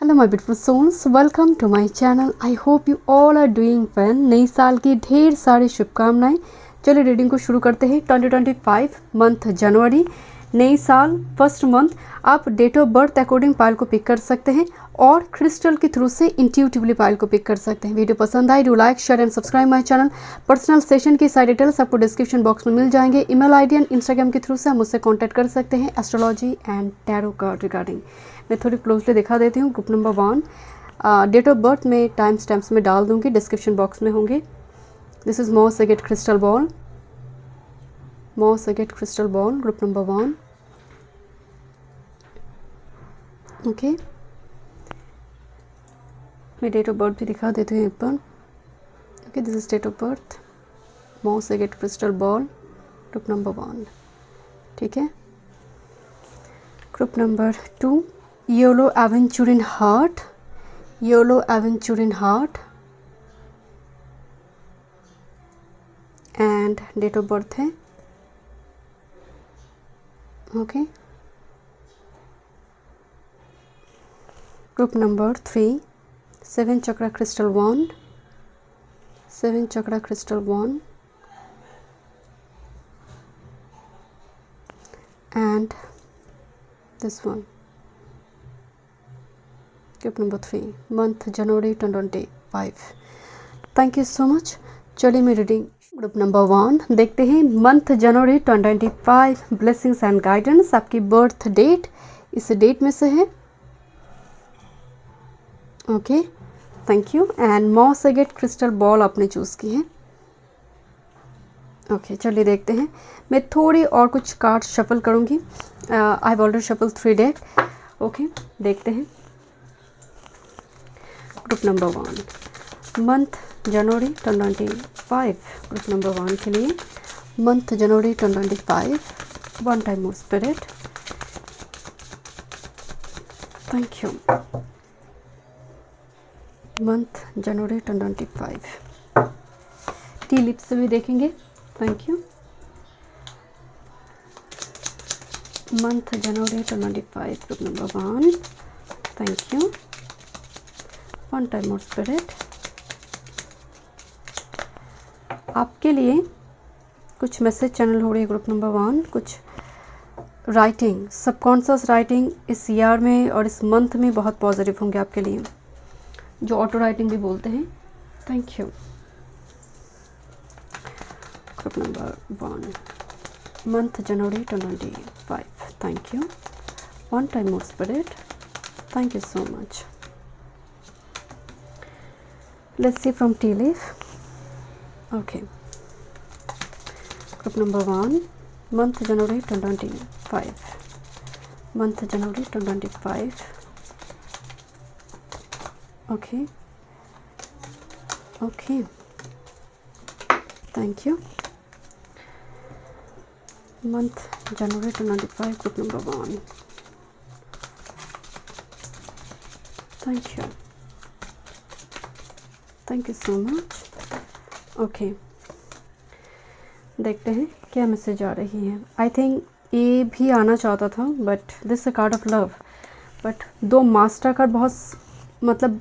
Hello my beautiful souls, welcome to my channel. I hope you all are doing well. नई साल की ढेर सारी शुभकामनाएं। चलिए रीडिंग को शुरू करते हैं। 2025 मंथ जनवरी, नई साल, फर्स्ट मंथ। आप date of birth according pile को पिक कर सकते हैं और क्रिस्टल के थ्रू से इंट्यूटिवली पाइल को पिक कर सकते हैं। वीडियो पसंद आई, do like, share and subscribe my channel. Personal session की सारी डिटेल्स आपको डिस्क्रिप्शन बॉक्स में मिल जाएंगे। ईमेल आईडी एंड इंस्टाग्राम के थ्रू से आप मुझसे कॉन्टैक्ट कर सकते हैं astrology and tarot card regarding. मैं थोड़ी क्लोजली दिखा देती हूँ। Group number 1, date of birth में टाइम स्टैम्प्स में डाल दूँगी, डिस्क्रिप्शन बॉक्स में होंगे। This is moss agate crystal ball, moss agate crystal ball, group number 1। Okay, मैं डेट ऑफ बर्थ भी दिखा देती हूँ एक बार। Okay, this is date of birth, moss agate crystal ball, group number 1। ठीक है। Group number 2, yellow aventurine heart, yellow aventurine heart and date of birth है। Okay. Group number 3, 7 chakra crystal wand, 7 chakra crystal wand and this one, group number 3, month January 2025। Thank you so much. चलिए मैं reading group number 1 देखते हैं। Month January 2025, blessings and guidance. आपकी birth date इस date में से है। Okay, thank you. And moss agate crystal ball आपने चूज़ की है। ओके, चलिए देखते हैं। मैं थोड़ी और कुछ कार्ड शफल करूँगी। आई have already shuffle 3 deck. Okay, देखते हैं। ग्रुप नंबर 1, मंथ जनवरी 2025, ग्रुप नंबर 1 के लिए month January 2025। One time more spirit, thank you. Month January 2025, T lips से भी देखेंगे। Thank you. Month January 2025, group number 1, thank you. One time more spirit, आपके लिए कुछ मैसेज चैनल हो रही है ग्रुप नंबर 1। कुछ राइटिंग, सबकॉन्शियस राइटिंग इस ईयर में और इस मंथ में बहुत पॉजिटिव होंगे आपके लिए, जो ऑटो राइटिंग भी बोलते हैं। Thank you. Group number 1, month January 2025, thank you. One time more spirit, thank you so much. Let's see from tea leaf. Okay. Group number 1, month January 2025. Month January 2025. Okay. Okay. Thank you. Month January 2025, group number 1. Thank you. Thank you so much. Okay, देखते हैं क्या message आ रही है। I think ये भी आना चाहता था, but this a card of love. But 2 master card बहुत मतलब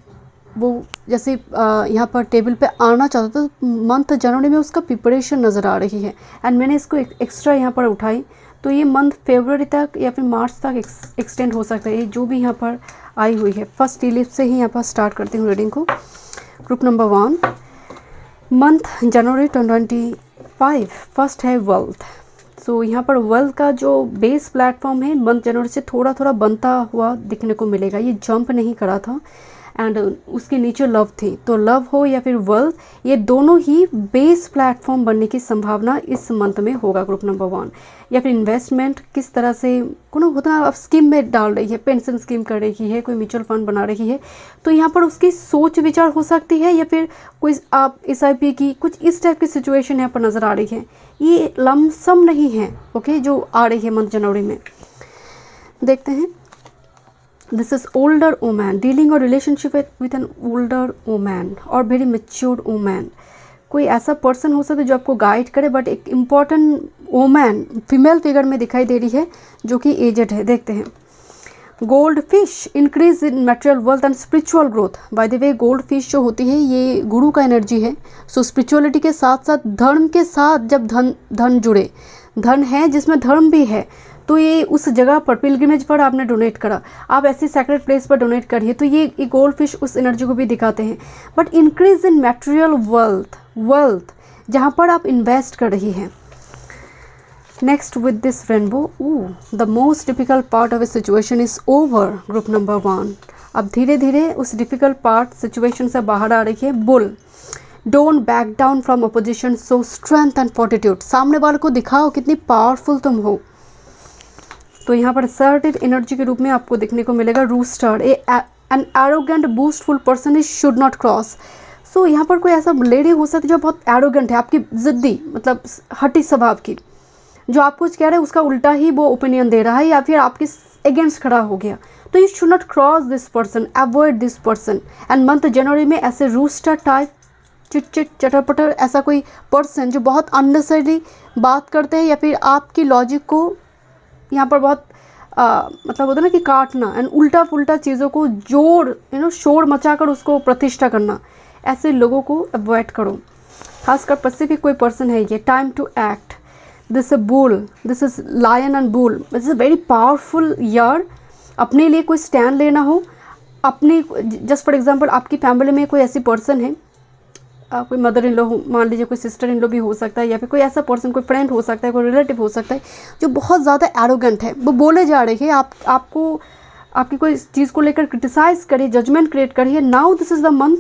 वो जैसे यहाँ पर टेबल पे आना चाहता था। मंथ जनवरी में उसका प्रिपरेशन नज़र आ रही है एंड मैंने इसको एक्स्ट्रा यहाँ पर उठाई, तो ये मंथ फरवरी तक या फिर मार्च तक एक्सटेंड हो सकता है। ये जो भी यहाँ पर आई हुई है, फर्स्ट टी लिप से ही यहाँ पर स्टार्ट करती हूँ रीडिंग को। ग्रुप नंबर 1, मंथ जनवरी 2025, फर्स्ट है वेल्थ। सो यहाँ पर वेल्थ का जो बेस प्लेटफॉर्म है मंथ जनवरी से थोड़ा थोड़ा बनता हुआ दिखने को मिलेगा। ये जंप नहीं करा था एंड उसके नीचे लव थी, तो लव हो या फिर वेल्थ, ये दोनों ही बेस प्लेटफॉर्म बनने की संभावना इस मंथ में होगा ग्रुप नंबर 1। या फिर इन्वेस्टमेंट किस तरह से कोनो होता है, आप स्कीम में डाल रही है, पेंशन स्कीम कर रही है, कोई म्यूचुअल फंड बना रही है, तो यहाँ पर उसकी सोच विचार हो सकती है, या फिर कोई आप SIP की कुछ इस टाइप की सिचुएशन यहाँ पर नज़र आ रही है। ये लमसम नहीं है। ओके, जो आ रही है मंथ जनवरी में। देखते हैं। This is older woman, dealing और relationship with an older woman और वेरी मेच्योर्ड वोमैन। कोई ऐसा पर्सन हो सकता है जो आपको गाइड करे, बट एक इम्पॉर्टेंट वोमैन फीमेल फिगर में दिखाई दे रही है जो कि एजेड है। देखते हैं। Gold fish increase in material wealth and spiritual growth. By the way gold fish जो होती है ये गुरु का एनर्जी है। सो स्पिरिचुअलिटी के साथ साथ धर्म के साथ जब धन जुड़े, धन है जिसमें धर्म भी है, तो ये उस जगह पर पिलग्रिमेज पर आपने डोनेट करा, आप ऐसी सैक्रेड प्लेस पर डोनेट करिए, तो ये गोल्ड फिश उस एनर्जी को भी दिखाते हैं। But increase in material wealth जहाँ पर आप इन्वेस्ट कर रही हैं। Next with this rainbow, the most difficult part of A situation is over, group number 1। अब धीरे धीरे उस डिफिकल्ट पार्ट सिचुएशन से बाहर आ रही है। Bull, don't back down from opposition, so strength and fortitude. सामने वाले को दिखाओ कितनी पावरफुल तुम हो। तो यहाँ पर असर्टिव एनर्जी के रूप में आपको देखने को मिलेगा। Rooster, an arrogant boastful person is should not cross. So यहाँ पर कोई ऐसा लेडी हो सकती है जो बहुत एरोगेंट है, आपकी ज़िद्दी, मतलब हठी स्वभाव की, जो आप कुछ कह रहे हैं उसका उल्टा ही वो ओपिनियन दे रहा है या फिर आपके अगेंस्ट खड़ा हो गया। तो you should not cross this person, avoid this person. And month जनवरी में ऐसे रूस्टर टाइप, चिट चटर-पटर ऐसा कोई पर्सन जो बहुत अननेसेसरी बात करते हैं या फिर आपकी लॉजिक को यहाँ पर बहुत मतलब होता है ना कि काटना, एंड उल्टा पुल्टा चीज़ों को जोड़ शोर मचाकर उसको प्रतिष्ठा करना, ऐसे लोगों को अवॉइड करो। खासकर पैसिफिक कोई पर्सन है ये। Time to act, this is bull, this is lion and bull, this is very powerful year. अपने लिए कोई स्टैंड लेना हो, अपनी जस्ट फॉर एग्जांपल आपकी फैमिली में कोई ऐसी पर्सन है, कोई मदर इन लॉ हो, मान लीजिए कोई सिस्टर इन लॉ भी हो सकता है, या फिर कोई ऐसा पर्सन, कोई फ्रेंड हो सकता है, कोई रिलेटिव हो सकता है जो बहुत ज़्यादा एरोगेंट है। वो बोले जा रही है, आपको आपकी कोई चीज़ को लेकर क्रिटिसाइज़ करिए, जजमेंट क्रिएट करिए। Now this is the month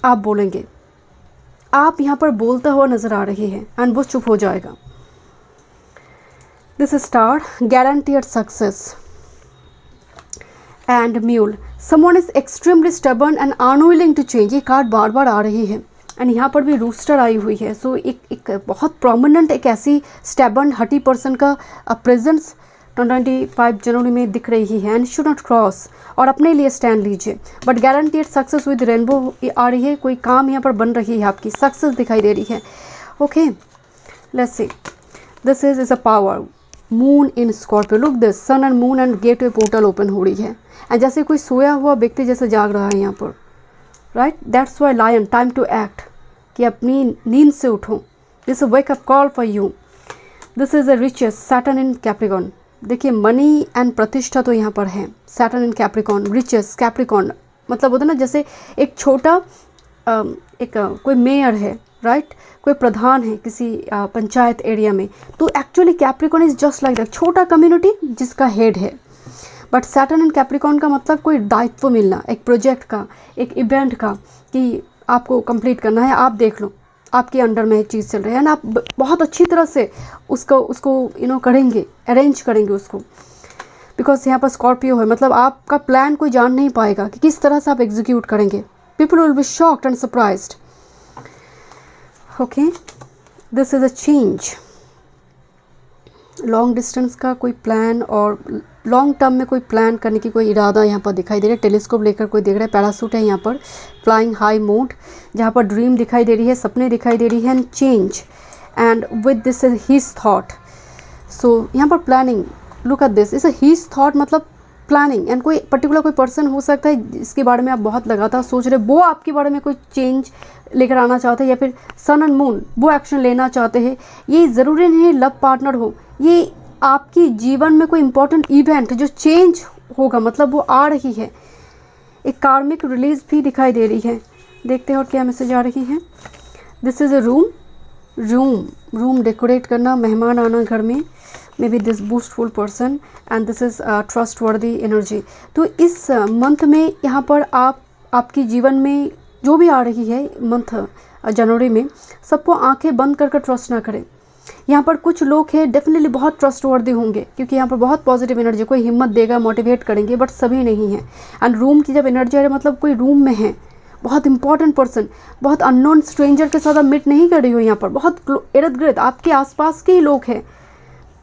आप बोलेंगे, आप यहाँ पर बोलता हुआ नज़र आ रही है एंड वो चुप हो जाएगा। This star, guaranteed success and mule, someone is extremely stubborn and unwilling to change. ये कार्ड बार बार आ रही है एंड यहाँ पर भी रूस्टर आई हुई है। सो एक बहुत प्रोमिनेंट एक ऐसी स्टबर्न हटी पर्सन का प्रेजेंस 25 जनवरी में दिख रही है। एंड शुड नॉट क्रॉस, और अपने लिए स्टैंड लीजिए। But guaranteed success with rainbow आ रही है, कोई काम यहाँ पर बन रही है, आपकी सक्सेस दिखाई दे रही है। Okay, let's see, this is a power. Moon in Scorpio, look this, sun and moon and gateway portal open हो रही है। एंड जैसे कोई सोया हुआ व्यक्ति जैसे जाग रहा है यहाँ पर, right. That's why lion, time to act, कि अपनी नींद से उठो। This wake up call for you. This is a riches, Saturn in Capricorn. देखिए मनी एंड प्रतिष्ठा तो यहाँ पर है। Saturn in Capricorn, riches Capricorn, मतलब होता है ना जैसे एक छोटा कोई मेयर है, राइट, कोई प्रधान है किसी पंचायत एरिया में, तो actually Capricorn is just like that, छोटा कम्युनिटी जिसका हेड है। बट सैटर्न एंड कैप्रिकॉर्न का मतलब कोई दायित्व मिलना, एक प्रोजेक्ट का, एक इवेंट का, कि आपको कंप्लीट करना है। आप देख लो आपके अंडर में एक चीज़ चल रही है ना, आप बहुत अच्छी तरह से उसको करेंगे, अरेंज करेंगे उसको। बिकॉज यहाँ पर स्कॉर्पियो है, मतलब आपका प्लान कोई जान नहीं पाएगा कि किस तरह से आप एग्जीक्यूट करेंगे। People will be shocked and surprised. Okay, this is a change. Long distance का कोई प्लान और लॉन्ग टर्म में कोई प्लान करने की कोई इरादा यहाँ पर दिखाई दे रहा है। टेलीस्कोप लेकर कोई देख रहा है, पैरासूट है यहाँ पर, फ्लाइंग हाई मोड, जहाँ पर ड्रीम दिखाई दे रही है, सपने दिखाई दे रही है, and change and with this his thought. So यहाँ पर planning, look at this, is his thought मतलब प्लानिंग, एंड कोई पर्टिकुलर कोई पर्सन हो सकता है जिसके बारे में आप बहुत लगातार सोच रहे, वो आपके बारे में कोई चेंज लेकर आना चाहते हैं, या फिर सन एंड मून वो एक्शन लेना चाहते हैं। ये ज़रूरी नहीं लव पार्टनर हो, ये आपकी जीवन में कोई इंपॉर्टेंट इवेंट जो चेंज होगा, मतलब वो आ रही है। एक कार्मिक रिलीज भी दिखाई दे रही है। देखते हैं और क्या मैसेज आ रही है। This is a room decorate करना, मेहमान आना घर में, may B this boastful person, and this is trustworthy energy. तो इस मंथ में यहाँ पर आपकी जीवन में जो भी आ रही है मंथ जनवरी में, सबको आंखें बंद कर ट्रस्ट ना करें। यहाँ पर कुछ लोग हैं डेफिनेटली बहुत ट्रस्टवर्दी होंगे, क्योंकि यहाँ पर बहुत पॉजिटिव एनर्जी, कोई हिम्मत देगा, मोटिवेट करेंगे, बट सभी नहीं हैं। एंड रूम की जब एनर्जी आ रही है, मतलब कोई रूम में है, बहुत इंपॉर्टेंट पर्सन, बहुत अननोन स्ट्रेंजर के साथ आप मीट नहीं कर रही हो। यहाँ पर बहुत इर्द गिर्द आपके आसपास के ही लोग हैं,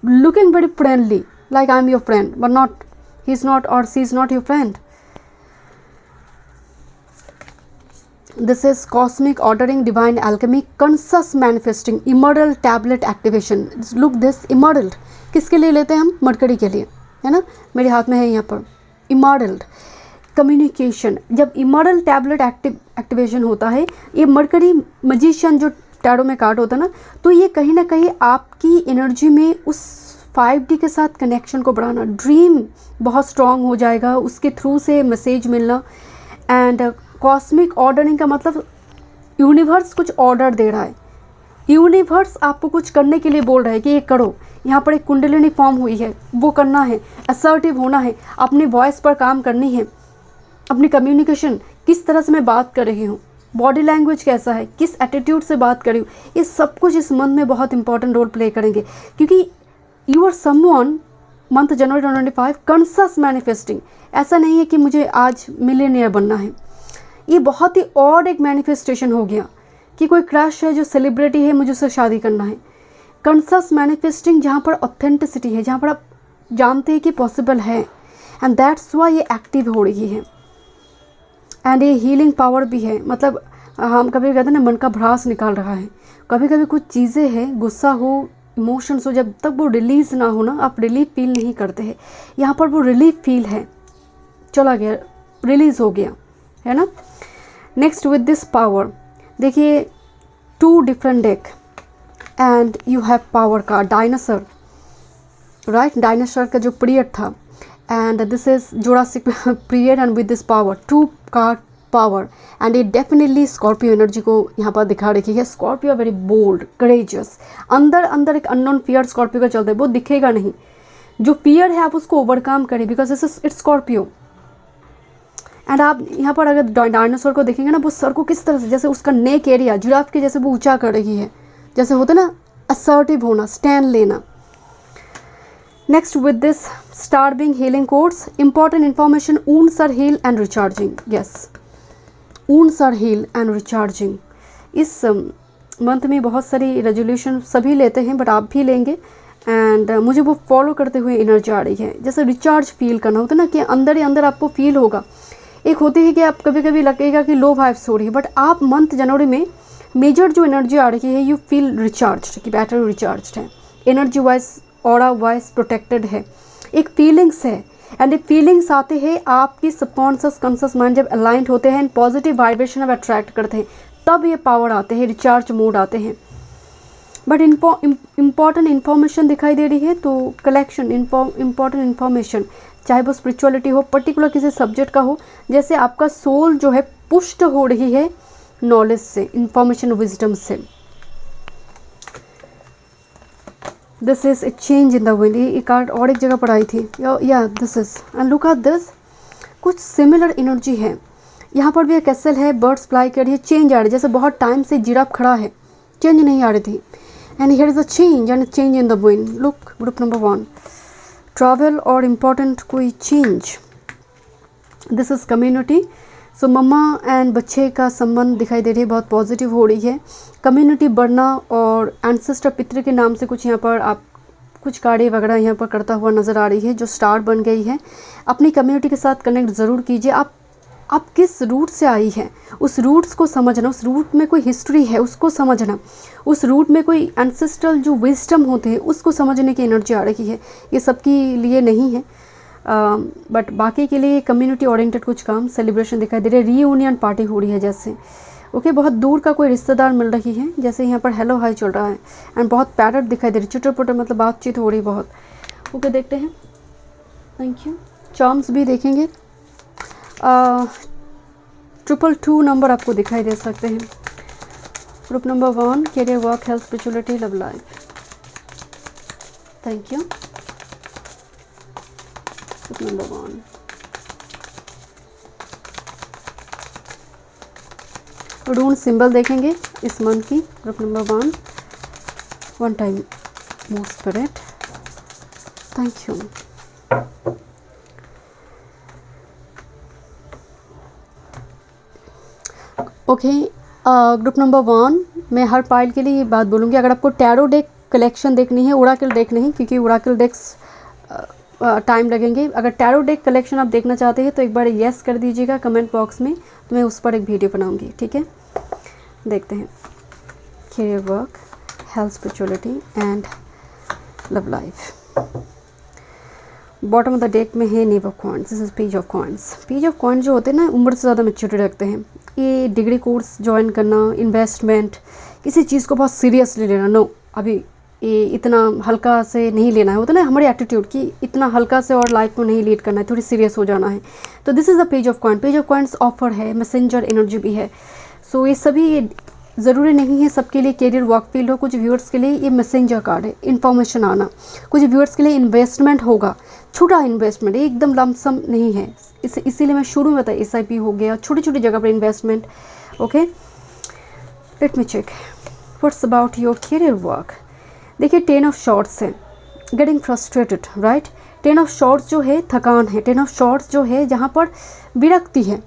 looking very friendly, like I am your friend, but not, he is not और she is not your friend. This is cosmic ordering, divine alchemy, conscious manifesting, emerald tablet activation. Look this emerald, किसके लिए लेते हैं हम? Mercury के लिए, है ना, मेरे हाथ में है यहाँ पर इमॉडल्ड कम्युनिकेशन। जब इमॉडल टैबलेट एक्टिवेशन होता है, ये मरकरी मजिशियन जो टैरो में कार्ड होता है ना, तो ये कहीं ना कहीं आपकी एनर्जी में उस 5D के साथ कनेक्शन को बढ़ाना, ड्रीम बहुत स्ट्रॉन्ग हो जाएगा, उसके थ्रू से मैसेज मिलना। एंड कॉस्मिक ऑर्डरिंग का मतलब यूनिवर्स कुछ ऑर्डर दे रहा है, यूनिवर्स आपको कुछ करने के लिए बोल रहा है कि ये करो। यहाँ पर एक कुंडलिनी फॉर्म हुई है, वो करना है, असर्टिव होना है, अपनी वॉइस पर काम करनी है, अपनी कम्युनिकेशन किस तरह से मैं बात कर रही हूँ, बॉडी लैंग्वेज कैसा है, किस एटीट्यूड से बात कर रही हूँ, ये सब कुछ इस मंथ में बहुत इंपॉर्टेंट रोल प्ले करेंगे। क्योंकि you are someone, month January 2025 conscious manifesting. ऐसा नहीं है कि मुझे आज मिलियनियर बनना है, ये बहुत ही ऑड एक मैनिफेस्टेशन हो गया कि कोई क्रश है जो सेलिब्रिटी है, मुझे उससे शादी करना है। कॉन्शियस मैनिफेस्टिंग जहाँ पर ऑथेंटिसिटी है, जहाँ पर आप जानते हैं कि पॉसिबल है, एंड दैट्स वाई ये एक्टिव हो रही है। एंड ये हीलिंग पावर भी है। मतलब हम कभी कहते हैं ना, मन का भ्रास निकाल रहा है। कभी कभी कुछ चीज़ें हैं, गुस्सा हो, इमोशंस हो, जब तक वो रिलीज़ ना हो ना, आप रिलीफ फील नहीं करते हैं। यहाँ पर वो रिलीफ फील है, चला गया, रिलीज़ हो गया, है ना। नेक्स्ट विद दिस पावर, देखिए 2 different deck and you have power का डायनासोर, राइट। डायनासोर का जो पीरियड था, and this is Jurassic period, and with this power 2 card power, and ये डेफिनेटली स्कॉर्पियो एनर्जी को यहाँ पर दिखा रखी है। स्कॉर्पियो वेरी बोल्ड, करेजियस, अंदर अंदर एक अननोन फियर स्कॉर्पियो का चलता है, वो दिखेगा नहीं। जो फियर है आप उसको ओवरकम करें, बिकॉज इट्स स्कॉर्पियो। एंड आप यहाँ पर अगर डायनासोर को देखेंगे ना, वो सर को किस तरह से, जैसे उसका नेक एरिया जिराफ के जैसे वो ऊंचा कर रही है, जैसे होता ना असर्टिव होना, स्टैंड लेना। Next with this star being healing course, important information, wounds are healed and recharging, yes, wounds are healed and recharging। इस मंथ में बहुत सारी रेजोल्यूशन सभी लेते हैं, बट आप भी लेंगे, एंड मुझे वो फॉलो करते हुए एनर्जी आ रही है। जैसे रिचार्ज फील करना होता है ना, कि अंदर ही अंदर आपको फील होगा। एक होती है कि आप कभी कभी लगेगा कि लो वाइब्स हो रही है, बट आप मंथ जनवरी में मेजर जो एनर्जी आ रही है, यू फील रिचार्ज, कि बैटरी रिचार्ज है, energy wise, aura wise protected है, एक फीलिंग्स है। एंड ये फीलिंग्स आते हैं आपकी सबकॉन्शियस कॉन्शियस माइंड जब अलाइंड होते हैं, पॉजिटिव वाइब्रेशन अब अट्रैक्ट करते हैं, तब ये पावर आते हैं, रिचार्ज मोड आते हैं। बट इम्पॉर्टेंट इन्फॉर्मेशन दिखाई दे रही है, तो कलेक्शन इम्पॉर्टेंट इन्फॉर्मेशन, चाहे वो स्पिरिचुअलिटी हो, पर्टिकुलर किसी सब्जेक्ट का हो, जैसे आपका सोल जो है पुष्ट हो रही है नॉलेज से, इंफॉर्मेशन, विजडम से। This is A change in the wind, ये कार्ड और एक जगह पर आई थी, या this is, and look at this, कुछ सिमिलर एनर्जी है। यहाँ पर भी एक कैसल है, बर्ड्स फ्लाई कर रही है, चेंज आ रही है, जैसे बहुत टाइम से जिराफ खड़ा है, चेंज नहीं आ रही थी, and here is a change and change in the wind. Look, group number 1, travel और इम्पॉर्टेंट कोई change. This is community, so mamma and बच्चे का संबंध दिखाई दे रही है, बहुत पॉजिटिव हो रही है। कम्युनिटी बढ़ना और एंसेस्टर पितृ के नाम से कुछ यहाँ पर आप कुछ कार्य वगैरह यहाँ पर करता हुआ नज़र आ रही है, जो स्टार बन गई है। अपनी कम्युनिटी के साथ कनेक्ट ज़रूर कीजिए। आप किस रूट से आई है, उस रूट्स को समझना, उस रूट में कोई हिस्ट्री है उसको समझना, उस रूट में कोई एंसेस्ट्रल जो विजडम होते हैं उसको समझने की एनर्जी आ रही है। ये सबके लिए नहीं है, बट बाकी के लिए कम्युनिटी ओरिएंटेड कुछ काम, सेलिब्रेशन दिखाई दे रहे हैं, रीयूनियन पार्टी हो रही है जैसे, ओके, बहुत दूर का कोई रिश्तेदार मिल रही है, जैसे यहाँ पर हेलो हाई चल रहा है, एंड बहुत पैरट दिखाई दे रही है, चुटर पुटर, मतलब बातचीत हो रही बहुत, ओके। देखते हैं, थैंक यू। चार्म्स भी देखेंगे, 222 नंबर आपको दिखाई दे सकते हैं। Group number 1, career, work, health, spirituality, love life, thank you. Group number 1, rune symbol देखेंगे इस मंथ की। Group number 1, one time more spirit, thank you. Okay, group number 1, मैं हर पाइल के लिए ये बात बोलूँगी, अगर आपको टैरो डेक कलेक्शन देखनी है, ओराकल डेक नहीं, क्योंकि ओराकल डेक्स टाइम लगेंगे। अगर टैरो डेक कलेक्शन आप देखना चाहते हैं तो एक बार येस कर दीजिएगा कमेंट बॉक्स में, तो मैं उस पर एक वीडियो बनाऊंगी, ठीक है। देखते हैं, career, work, health, spirituality and love life. Bottom of the deck में है knave of coins, this is page of coins. Page of coin जो होते हैं ना, उम्र से ज़्यादा मैच्योरिटी रखते हैं। ये डिग्री कोर्स ज्वाइन करना, इन्वेस्टमेंट, किसी चीज़ को बहुत सीरियसली लेना, नो अभी ये इतना हल्का से नहीं लेना है। होता है ना हमारी एटीट्यूड कि इतना हल्का से और लाइफ को नहीं लीड करना है, थोड़ी सीरियस हो जाना है। तो this is the page of coin. Page of coins offer है, मैसेंजर एनर्जी भी है। सो ये सभी ज़रूरी नहीं है सबके लिए कैरियर वर्क फील्ड हो, कुछ व्यूअर्स के लिए ये मैसेंजर कार्ड है, इन्फॉर्मेशन आना। कुछ व्यूअर्स के लिए इन्वेस्टमेंट होगा, छोटा इन्वेस्टमेंट, एकदम लमसम नहीं है। इसीलिए मैं शुरू में बताया SIP हो गया, छोटी छोटी जगह पर investment. Okay, let me check what's about your career work. देखिए 10 ऑफ शॉर्ट्स है, getting frustrated, right. 10 of swords जो है थकान है, 10 ऑफ शॉर्ट्स जो है जहाँ पर विरक्ति है,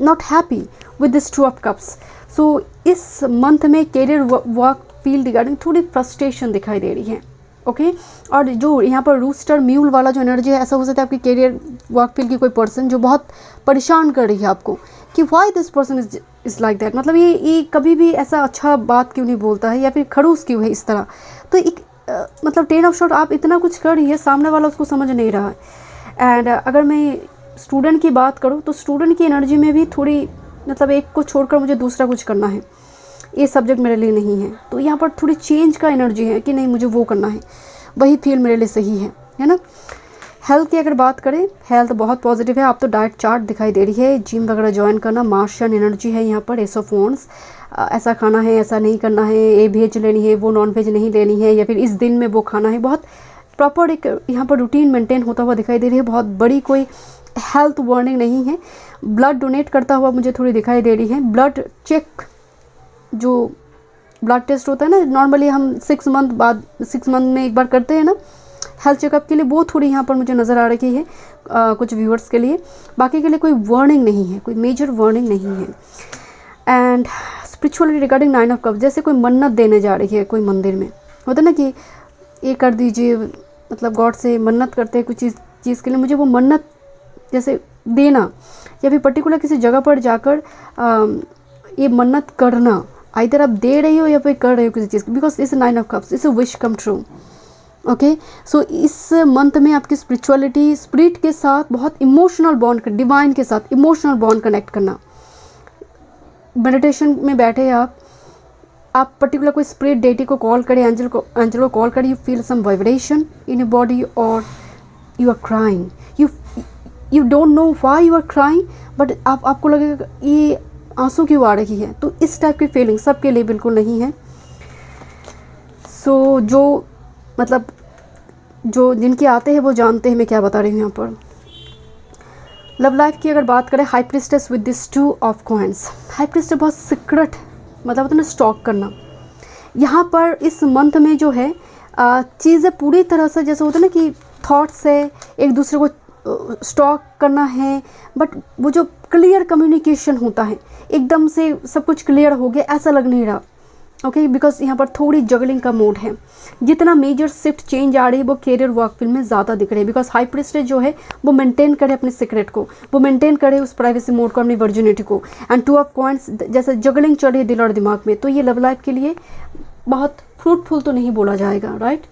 not happy with this 2 of cups. So इस मंथ में कैरियर वर्क फील्ड रिगार्डिंग थोड़ी फ्रस्ट्रेशन दिखाई दे रही है। ओके, और जो यहाँ पर रूस्टर म्यूल वाला जो एनर्जी है, ऐसा हो सकता है आपकी कैरियर वर्क फील्ड की कोई पर्सन जो बहुत परेशान कर रही है आपको कि why this person is like that, मतलब ये कभी भी ऐसा अच्छा बात क्यों नहीं बोलता है, या फिर खड़ूस क्यों है इस तरह। तो एक मतलब 10 ऑफ शॉर्ट, आप इतना कुछ कर रही है, सामने वाला उसको समझ नहीं रहा है। एंड अगर मैं स्टूडेंट की बात करूँ तो स्टूडेंट की एनर्जी में भी थोड़ी, मतलब एक को छोड़कर मुझे दूसरा कुछ करना है, ये सब्जेक्ट मेरे लिए नहीं है। तो यहाँ पर थोड़ी चेंज का एनर्जी है कि नहीं मुझे वो करना है, वही फील्ड मेरे लिए सही है ना। हेल्थ की अगर बात करें, हेल्थ बहुत पॉजिटिव है। आप तो डाइट चार्ट दिखाई दे रही है, जिम वगैरह ज्वाइन करना, मार्शियन एनर्जी है यहाँ पर, एस ऑफ वॉन्ड्स, ऐसा खाना है, ऐसा नहीं करना है, ये वेज लेनी है, वो नॉन वेज नहीं लेनी है, या फिर इस दिन में वो खाना है। बहुत प्रॉपर एक यहाँ पर रूटीन मेंटेन होता हुआ दिखाई दे रही है। बहुत बड़ी कोई हेल्थ वार्निंग नहीं है। ब्लड डोनेट करता हुआ मुझे थोड़ी दिखाई दे रही है। ब्लड चेक, जो ब्लड टेस्ट होता है ना नॉर्मली हम 6 मंथ में एक बार करते हैं ना हेल्थ चेकअप के लिए, वो थोड़ी यहाँ पर मुझे नज़र आ रही है कुछ व्यूअर्स के लिए। बाकी के लिए कोई वार्निंग नहीं है, कोई मेजर वार्निंग नहीं है। And spirituality regarding 9 of cups, जैसे कोई मन्नत देने जा रही है कोई मंदिर में, होता है ना कि ये कर दीजिए, मतलब गॉड से मन्नत करते हैं कुछ चीज़ के लिए, मुझे वो मन्नत जैसे देना, या फिर पर्टिकुलर किसी जगह पर जाकर ये मन्नत करना, आइदर आप दे रही हो या फिर कर रहे हो किसी चीज़ की, बिकॉज इस 9 ऑफ कप्स इस विश कम ट्रू। ओके, सो इस मंथ में आपकी स्पिरिचुअलिटी, स्पिरिट के साथ बहुत इमोशनल बॉन्ड, डिवाइन के साथ इमोशनल बॉन्ड कनेक्ट करना। मेडिटेशन में बैठे आप पर्टिकुलर कोई स्पिरिट डेटी को कॉल करें, एंजल को कॉल करें, you feel some vibration in your body, और you are crying, you don't know why you are crying, but आपको लगेगा ये आंसू क्यों आ रही है। तो इस टाइप की फीलिंग सबके लिए बिल्कुल नहीं है। सो जो जिनके आते हैं वो जानते हैं मैं क्या बता रही हूँ यहाँ पर। लव लाइफ की अगर बात करें, high priestess with this 2 of coins. High priestess बहुत सीक्रेट, मतलब होता है ना स्टॉक करना। यहाँ पर इस मंथ में जो है चीज़ें पूरी तरह से, जैसे होता है ना कि थॉट्स है, एक दूसरे को स्टॉक करना है, बट वो जो क्लियर कम्युनिकेशन होता है, एकदम से सब कुछ क्लियर हो गया ऐसा लग नहीं रहा। ओके, बिकॉज यहाँ पर थोड़ी जगलिंग का मोड है। जितना मेजर शिफ्ट चेंज आ रही है वो कैरियर वर्क फील्ड में ज़्यादा दिख रही है, बिकॉज हाई प्रिस्टेस जो है वो मेंटेन करे अपने सीक्रेट को, वो मेंटेन करे उस प्राइवेसी मोड को, अपनी वर्जिनिटी को। एंड 2 ऑफ कॉइन्स, जैसे जगलिंग चल रही है दिल और दिमाग में, तो ये लव लाइफ के लिए बहुत फ्रूटफुल तो नहीं बोला जाएगा, राइट।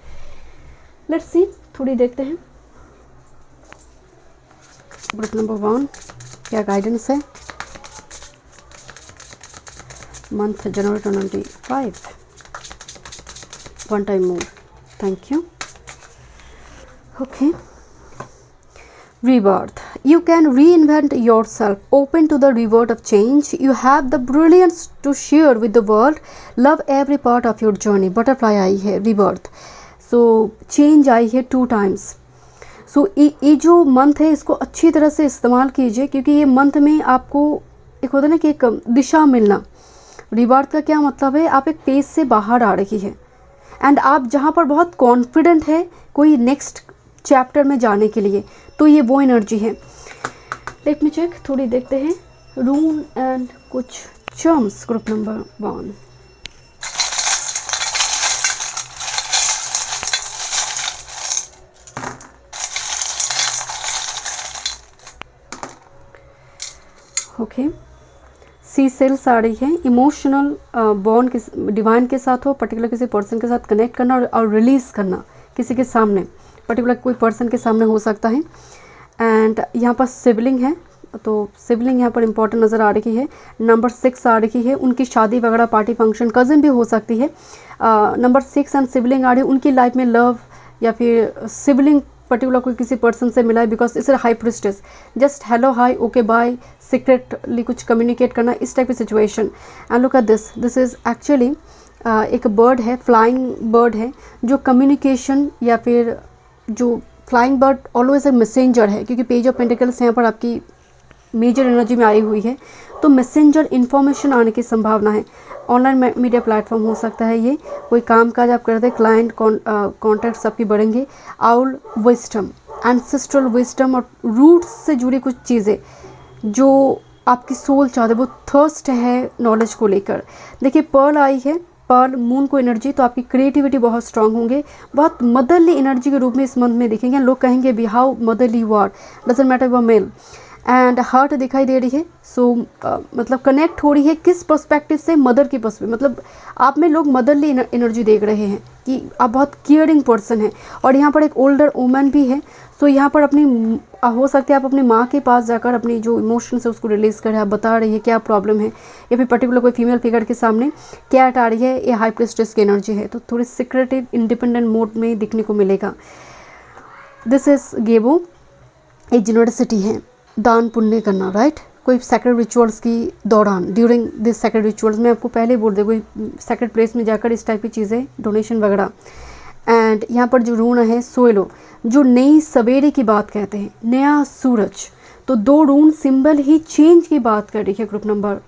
लेट्स सी, थोड़ी देखते हैं ग्रुप नंबर 1 क्या गाइडेंस है month January 2025. One time more. Thank you. Okay. Rebirth. You can reinvent yourself. Open to the rebirth of change. You have the brilliance to share with the world. Love every part of your journey. Butterfly आई है, rebirth. So change आई है 2 times. So ये जो month है इसको अच्छी तरह से इस्तेमाल कीजिए, क्योंकि ये मंथ में आपको एक होता है ना कि एक दिशा मिलना। रिबर्थ का क्या मतलब है, आप एक पेज से बाहर आ रही है, एंड आप जहाँ पर बहुत कॉन्फिडेंट है कोई नेक्स्ट चैप्टर में जाने के लिए, तो ये वो एनर्जी है। लेट मी चेक, थोड़ी देखते हैं रून एंड कुछ चर्म्स ग्रुप नंबर 1। ओके, सी सेल्स आ रही है। इमोशनल बॉन्ड डिवाइन के साथ हो, पर्टिकुलर किसी पर्सन के साथ कनेक्ट करना और रिलीज़ करना किसी के सामने, पर्टिकुलर कोई पर्सन के सामने हो सकता है। एंड यहाँ पर सिबलिंग है, तो सिबलिंग यहाँ पर इंपॉर्टेंट नज़र आ रही है। नंबर 6 आ रही है, उनकी शादी वगैरह, पार्टी फंक्शन, कज़न भी हो सकती है। नंबर 6 एंड सिबलिंग आ रही है, उनकी लाइफ में लव या फिर सिबलिंग पर्टिकुलर कोई किसी पर्सन से मिला है, because it's high priestess, just hello hi okay bye, secretly कुछ कम्युनिकेट करना, इस टाइप की situation. And look at this is actually एक बर्ड है, फ्लाइंग बर्ड है, जो कम्युनिकेशन या फिर जो flying bird always a messenger है, क्योंकि पेज ऑफ पेंटिकल्स यहाँ पर आपकी मेजर एनर्जी में आई हुई है, तो मैसेंजर इन्फॉर्मेशन आने की संभावना है। ऑनलाइन मीडिया प्लेटफॉर्म हो सकता है, ये कोई काम काज आप करते हैं, क्लाइंट कॉन्टैक्ट्स आपकी बढ़ेंगे। आउल विस्डम, एंसेस्ट्रल विस्डम और रूट्स से जुड़ी कुछ चीज़ें जो आपकी सोल चाहते, वो थर्स्ट है नॉलेज को लेकर। देखिए पर्ल आई है, पर्ल मून को एनर्जी, तो आपकी क्रिएटिविटी बहुत स्ट्रांग होंगे, बहुत मदरली एनर्जी के रूप में इस मंथ में दिखेंगे। लोग कहेंगे भी how motherly you are, doesn't matter you are male. And heart दिखाई दे रही है, सो मतलब कनेक्ट हो रही है किस पर्सपेक्टिव से, मदर की पर्सपेक्टिव, मतलब आप में लोग मदरली एनर्जी देख रहे हैं कि आप बहुत केयरिंग पर्सन हैं। और यहाँ पर एक ओल्डर वुमन भी है, सो यहाँ पर अपनी हो सकता है आप अपनी माँ के पास जाकर अपनी जो इमोशंस है उसको रिलीज़ करें, आप बता रही है क्या प्रॉब्लम है, या फिर पर्टिकुलर कोई फीमेल फिगर के सामने कैट आ रही है, ये हाई प्रिस्टेस की एनर्जी है, तो थोड़ी सीक्रेटिव इंडिपेंडेंट मोड में दिखने को मिलेगा। दिस इज़ गेबो, एक यूनिवर्सिटी है, दान पुण्य करना, राइट, कोई सेक्रेड रिचुअल्स की दौरान, ड्यूरिंग दिस सेक्रेड रिचुअल्स, मैं आपको पहले बोल दे, कोई सेक्रेड प्लेस में जाकर इस टाइप की चीज़ें, डोनेशन वगैरह। एंड यहाँ पर जो रून है सोएलो, जो नई सवेरे की बात कहते हैं, नया सूरज, तो 2 रून सिंबल ही चेंज की बात कर रही है ग्रुप नंबर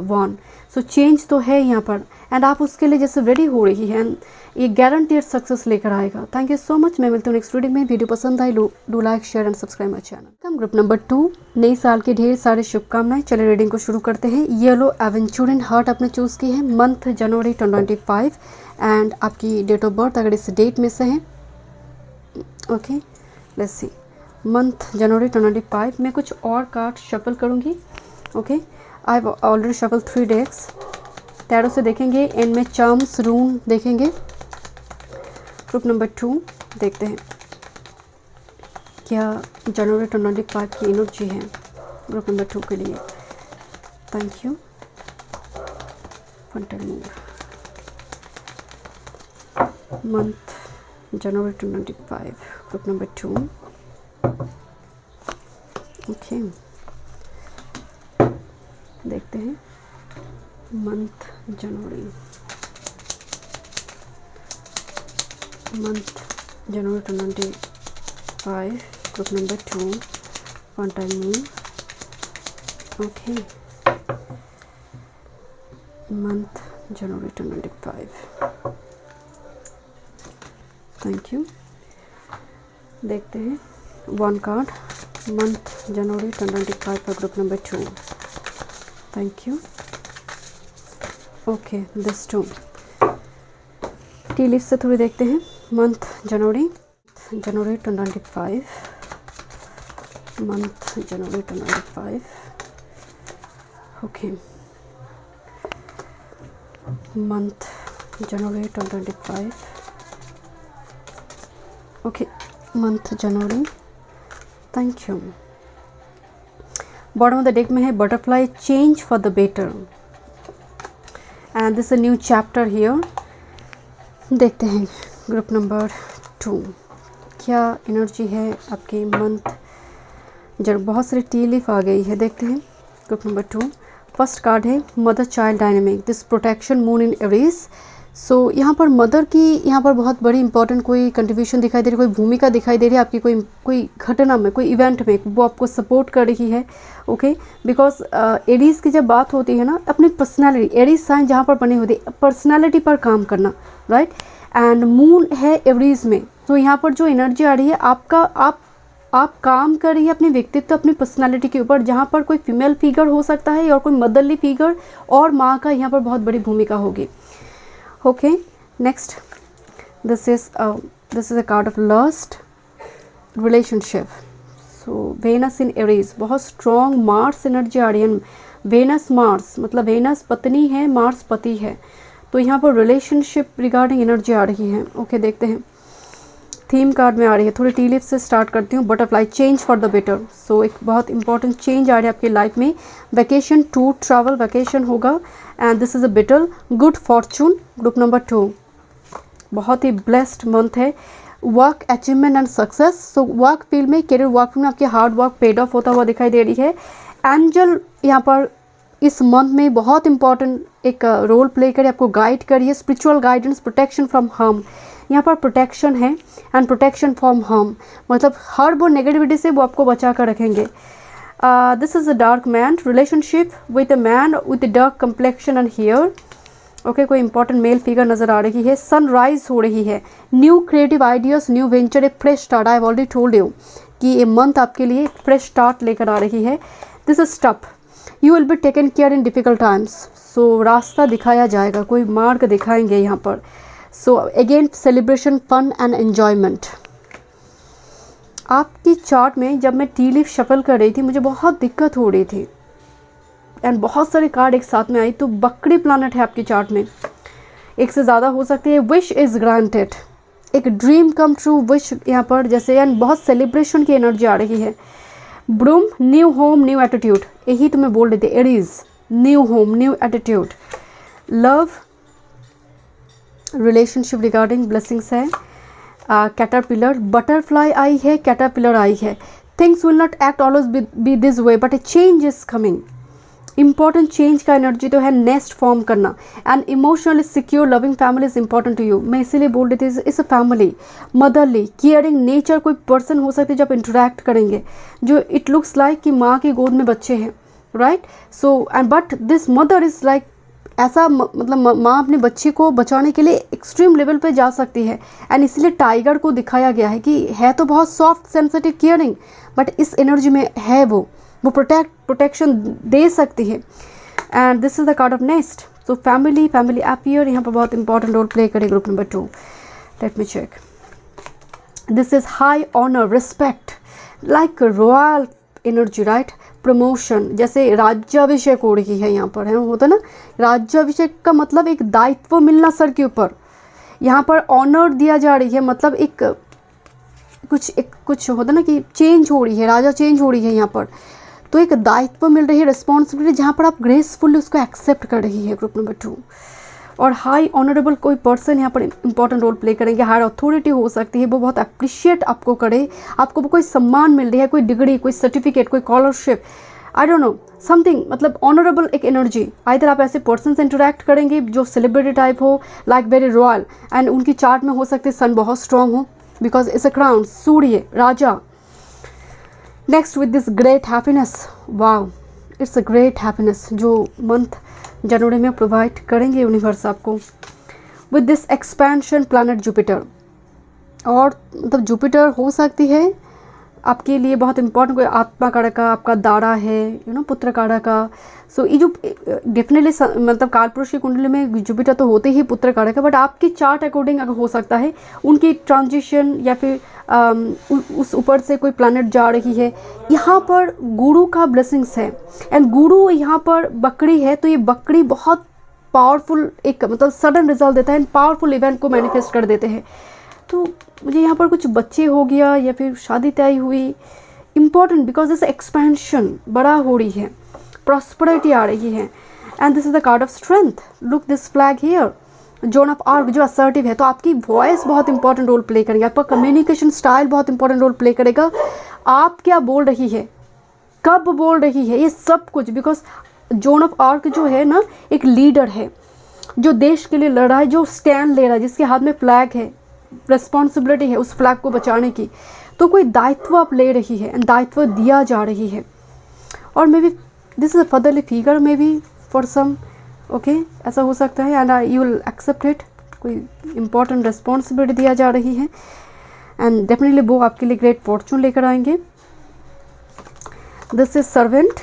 1। सो चेंज तो है यहाँ पर, एंड आप उसके लिए जैसे रेडी हो रही है, एंड ये गारंटीड सक्सेस लेकर आएगा। थैंक यू सो मच, मैं मिलती हूँ नेक्स्ट रीडिंग में। वीडियो पसंद आई do like share and subscribe my channel. Come group number 2, नई साल की ढेर सारी शुभकामनाएं। चलिए रीडिंग को शुरू करते हैं। येलो एवेंचुरियन हार्ट आपने चूज़ की है, मंथ जनवरी 2025, एंड आपकी डेट ऑफ बर्थ अगर इस डेट में से है, ओके लेट्स सी, मंथ जनवरी 2025। मैं कुछ और कार्ड शफल करूँगी, okay, I have already shuffle 3 decks. Tarot से देखेंगे, एंड में चार्म्स रून देखेंगे। ग्रुप नंबर 2 देखते हैं क्या जनवरी 2025 की एनर्जी है ग्रुप नंबर 2 के लिए। Thank you for telling me. Month January 2025 group number 2, okay देखते हैं month January 2025 group number 2, contact me, okay, month January 2025। Thank you. देखते हैं 1 कार्ड, मंथ जनवरी 2025 का group number 2। Thank you. Okay this 2 T leaf से थोड़ी देखते हैं। Month January 2025, month January 2025, okay, month January 2025, okay, month January. Thank you. Bottom of the deck में है butterfly, change for the better, and this a new chapter here. देखते हैं group number 2 क्या energy है आपके मंथ। जब बहुत सारी टी लीफ आ गई है, देखते हैं ग्रुप नंबर 2। फर्स्ट कार्ड है mother child dynamic, this protection moon in Aries. So यहाँ पर मदर की यहाँ पर बहुत बड़ी इंपॉर्टेंट कोई कंट्रीब्यूशन दिखाई दे रही है, कोई भूमिका दिखाई दे रही है आपकी, कोई घटना में, कोई इवेंट में वो आपको सपोर्ट कर रही है, ओके, बिकॉज एरीज की जब बात होती है ना, अपनी पर्सनालिटी, एरीज साइन जहाँ पर बनी होती है, पर्सनालिटी पर काम करना, राइट, एंड मून है एरीज में, तो यहाँ पर जो एनर्जी आ रही है आपका, आप काम कर रही है अपने व्यक्तित्व, अपनी पर्सनालिटी के ऊपर, जहाँ पर कोई फीमेल फिगर हो सकता है और कोई मदरली फिगर और माँ का यहाँ पर बहुत बड़ी भूमिका होगी। Okay next, this is a card of lust relationship. So Venus in Aries, बहुत स्ट्रॉन्ग मार्स एनर्जी आ रही है। वेनस मार्स मतलब वेनस पत्नी है, मार्स पति है, तो यहाँ पर रिलेशनशिप रिगार्डिंग एनर्जी आ रही है। ओके देखते हैं थीम कार्ड में आ रही है। थोड़ी टी लीफ से स्टार्ट करती हूँ। Butterfly, change for the better. So एक बहुत इंपॉर्टेंट चेंज आ रही है आपकी लाइफ में। वैकेशन, टूर, ट्रैवल, वैकेशन होगा। And this is a better, good Fortune, group number 2। बहुत ही ब्लेस्ड मंथ है। Work, achievement and success. So work field में, करियर वर्क फील्ड में आपके हार्ड वर्क पेड ऑफ होता हुआ दिखाई दे रही है। एंजल यहाँ पर इस मंथ में बहुत इंपॉर्टेंट एक रोल प्ले करिए, आपको गाइड करिए। Spiritual guidance, protection from harm, यहाँ पर प्रोटेक्शन है एंड प्रोटेक्शन फ्रॉम हार्म, मतलब हर वो नेगेटिविटी से वो आपको बचा कर रखेंगे। This is a dark man, relationship with a man with dark complexion and hair. Okay, कोई इंपॉर्टेंट मेल फिगर नज़र आ रही है। सनराइज हो रही है। New creative ideas, new venture, एक fresh start. I have already told you कि ये मंथ आपके लिए फ्रेश स्टार्ट लेकर आ रही है। This is tough, you will be taken care in difficult times. So रास्ता दिखाया जाएगा, कोई मार्ग दिखाएंगे यहाँ पर। So again celebration, fun and enjoyment. आपकी चार्ट में जब मैं टी लीफ शफल कर रही थी मुझे बहुत दिक्कत हो रही थी एंड बहुत सारे कार्ड एक साथ में आई। तो बकरी प्लानट है आपकी चार्ट में, एक से ज़्यादा हो सकती है। विश इज़ ग्रांटेड, एक ड्रीम कम ट्रू विश यहाँ पर जैसे, एंड बहुत सेलिब्रेशन की एनर्जी आ रही है। Broom, new home, new attitude, यही तो मैं बोल रही थी। Aries, new home, new attitude. Love, relationship regarding blessings है। कैटरपिलर, बटरफ्लाई आई है, कैटरपिलर आई है। Things will not act always be this way but a change is coming. Important change का एनर्जी तो है, नेस्ट फॉर्म करना। And emotionally secure loving family is important to you. मैं इसीलिए बोल रही थी, इस फैमिली, मदरली, केयरिंग नेचर, कोई पर्सन हो सकती है जब इंटरेक्ट करेंगे जो इट लुक्स लाइक कि माँ की गोद में बच्चे हैं, right. So and but this mother is like, ऐसा मतलब माँ अपने बच्चे को बचाने के लिए एक्सट्रीम लेवल पे जा सकती है। एंड इसलिए टाइगर को दिखाया गया है कि है तो बहुत सॉफ्ट, सेंसिटिव, केयरिंग, बट इस एनर्जी में है वो प्रोटेक्शन दे सकती है। And this is the card of nest. So family appear यहाँ पर बहुत इंपॉर्टेंट रोल प्ले करे। Group number 2, let me check. This is high honour, respect, like royal energy, right. Promotion, जैसे राज्याभिषेक हो रही है यहाँ पर, है होता ना। राज्याभिषेक का मतलब एक दायित्व मिलना सर के ऊपर। यहाँ पर ऑनर दिया जा रही है, मतलब एक कुछ होता ना कि चेंज हो रही है, राजा चेंज हो रही है यहाँ पर। तो एक दायित्व मिल रही है, रिस्पॉन्सिबिलिटी, जहाँ पर आप ग्रेसफुली उसको एक्सेप्ट कर रही है। Group number 2। और हाई ऑनरेबल कोई पर्सन यहाँ पर इंपॉर्टेंट रोल प्ले करेंगे। हायर अथॉरिटी हो सकती है, वो बहुत अप्रिशिएट आपको करे, आपको कोई सम्मान मिल रही है, कोई डिग्री, कोई सर्टिफिकेट, कोई scholarship, I don't know something, मतलब ऑनरेबल एक एनर्जी। आइदर आप ऐसे पर्सन से इंटरेक्ट करेंगे जो सेलिब्रिटी टाइप हो, लाइक वेरी रॉयल, एंड उनकी चार्ट में हो सकती है सन बहुत स्ट्रॉन्ग हो, because it's a crown, Surya, Raja. Next with this great happiness, wow, it's a great happiness जो मंथ जनवरी में प्रोवाइड करेंगे यूनिवर्स आपको। With this expansion, planet Jupiter, और मतलब जुपिटर हो सकती है आपके लिए बहुत इंपॉर्टेंट, कोई आत्मा कारक का आपका दारा है, पुत्र कारक का। सो ये जो डेफिनेटली मतलब कालपुरुष की कुंडली में जुपिटर तो होते ही पुत्र कारक है, बट आपकी चार्ट अकॉर्डिंग अगर हो सकता है उनकी ट्रांजिशन या फिर उस ऊपर से कोई प्लैनेट जा रही है। यहाँ पर गुरु का ब्लेसिंग्स है, एंड गुरु यहाँ पर बकरी है, तो ये बकरी बहुत पावरफुल एक मतलब सडन रिजल्ट देता है, एंड पावरफुल इवेंट को मैनिफेस्ट कर देते हैं। तो मुझे यहाँ पर कुछ बच्चे हो गया या फिर शादी तय हुई, इम्पॉर्टेंट, बिकॉज दिस एक्सपेंशन बड़ा हो रही है, प्रॉस्पेरिटी आ रही है। And this is the card of strength, look this flag here, zone of arc जो असर्टिव है। तो आपकी वॉइस बहुत इंपॉर्टेंट रोल प्ले करेगी, आपका कम्युनिकेशन स्टाइल बहुत इंपॉर्टेंट रोल प्ले करेगा। आप क्या बोल रही है, कब बोल रही है, ये सब कुछ, बिकॉज जोन ऑफ आर्क जो है ना, एक लीडर है जो देश के लिए लड़ रहा है, जो स्टैंड ले रहा है, जिसके हाथ में फ्लैग है, रिस्पॉन्सिबिलिटी है उस फ्लैग को बचाने की। तो कोई दायित्व आप ले रही है, दायित्व दिया जा रही है। और may be this is a fatherly figure, maybe for some, okay, ऐसा हो सकता है, and you will accept it. कोई इंपॉर्टेंट रिस्पॉन्सिबिलिटी दिया जा रही है, एंड डेफिनेटली वो आपके लिए ग्रेट फॉर्चून लेकर आएंगे। This is servant,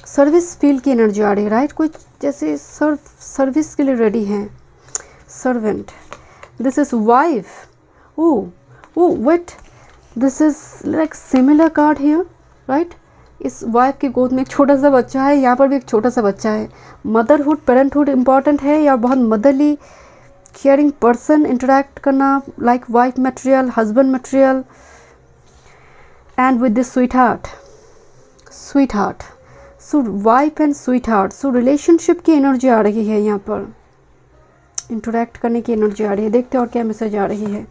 service field की एनर्जी आ रही है, राइट। कोई जैसे सर्विस के लिए रेडी हैं, servant. This is wife. Oh, wait. This is like similar card here, right? इस वाइफ की गोद में एक छोटा सा बच्चा है, यहाँ पर भी एक छोटा सा बच्चा है। मदरहुड, पेरेंटहुड इम्पॉर्टेंट है, या बहुत मदरली केयरिंग पर्सन इंटरेक्ट करना, like wife material, husband material, and with this sweet heart, sweet heart, so wife and sweet heart, so relationship की एनर्जी आ रही है यहाँ पर, इंटरेक्ट करने की एनर्जी आ रही है। देखते हैं और क्या मैसेज आ रही है।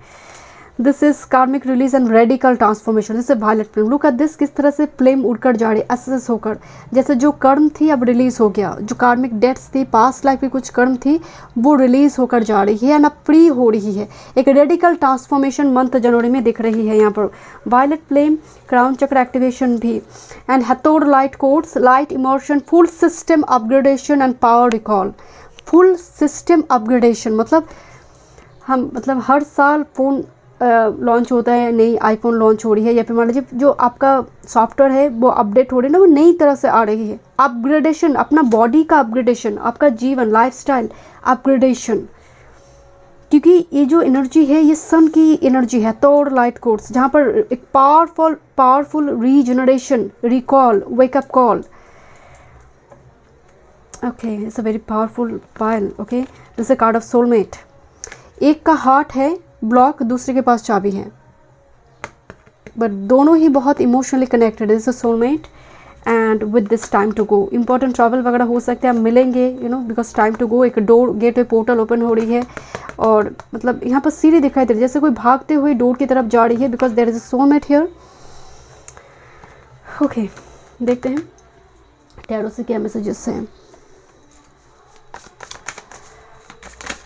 This is karmic release and radical transformation, this is violet flame. Look at this, किस तरह से फ्लेम उड़कर जा रही है, एसेस होकर, जैसे जो कर्म थी अब रिलीज हो गया, जो कार्मिक डेट्स थी, पास्ट लाइफ की कुछ कर्म थी, वो रिलीज होकर जा रही है, ना फ्री हो रही है। एक रेडिकल ट्रांसफॉर्मेशन मंथ जनवरी में दिख रही है यहाँ पर। वायलेट फ्लेम, क्राउन चक्र एक्टिवेशन भी, and Hathor light codes, light emotion, full system upgradation and power recall. Full system upgradation मतलब हर साल फ़ोन लॉन्च होता है, नई आईफोन लॉन्च हो रही है, या फिर मान लीजिए जो आपका सॉफ्टवेयर है वो अपडेट हो रही है ना, वो नई तरह से आ रही है। अपग्रेडेशन, अपना बॉडी का अपग्रेडेशन, आपका जीवन लाइफस्टाइल अपग्रेडेशन, क्योंकि ये जो एनर्जी है ये सन की एनर्जी है, तोड़ लाइट कोर्स, जहाँ पर एक powerful regeneration, recall, wake up call. Okay, it's a very powerful pile. Okay, this a card of soulmate. एक का हार्ट है ब्लॉक, दूसरे के पास चाबी है, बट दोनों ही बहुत emotionally connected. This is soulmate and with this time to go, important travel वगैरह हो सकते हैं, आप मिलेंगे, you know, because time to go, एक डोर, गेटवे पोर्टल ओपन हो रही है, और मतलब यहाँ पर सीढ़ी दिखाई दे रही है, जैसे कोई भागते हुए डोर की तरफ जा रही है, because there is a soulmate here. Okay, देखते हैं टैरो से क्या मैसेजेस हैं।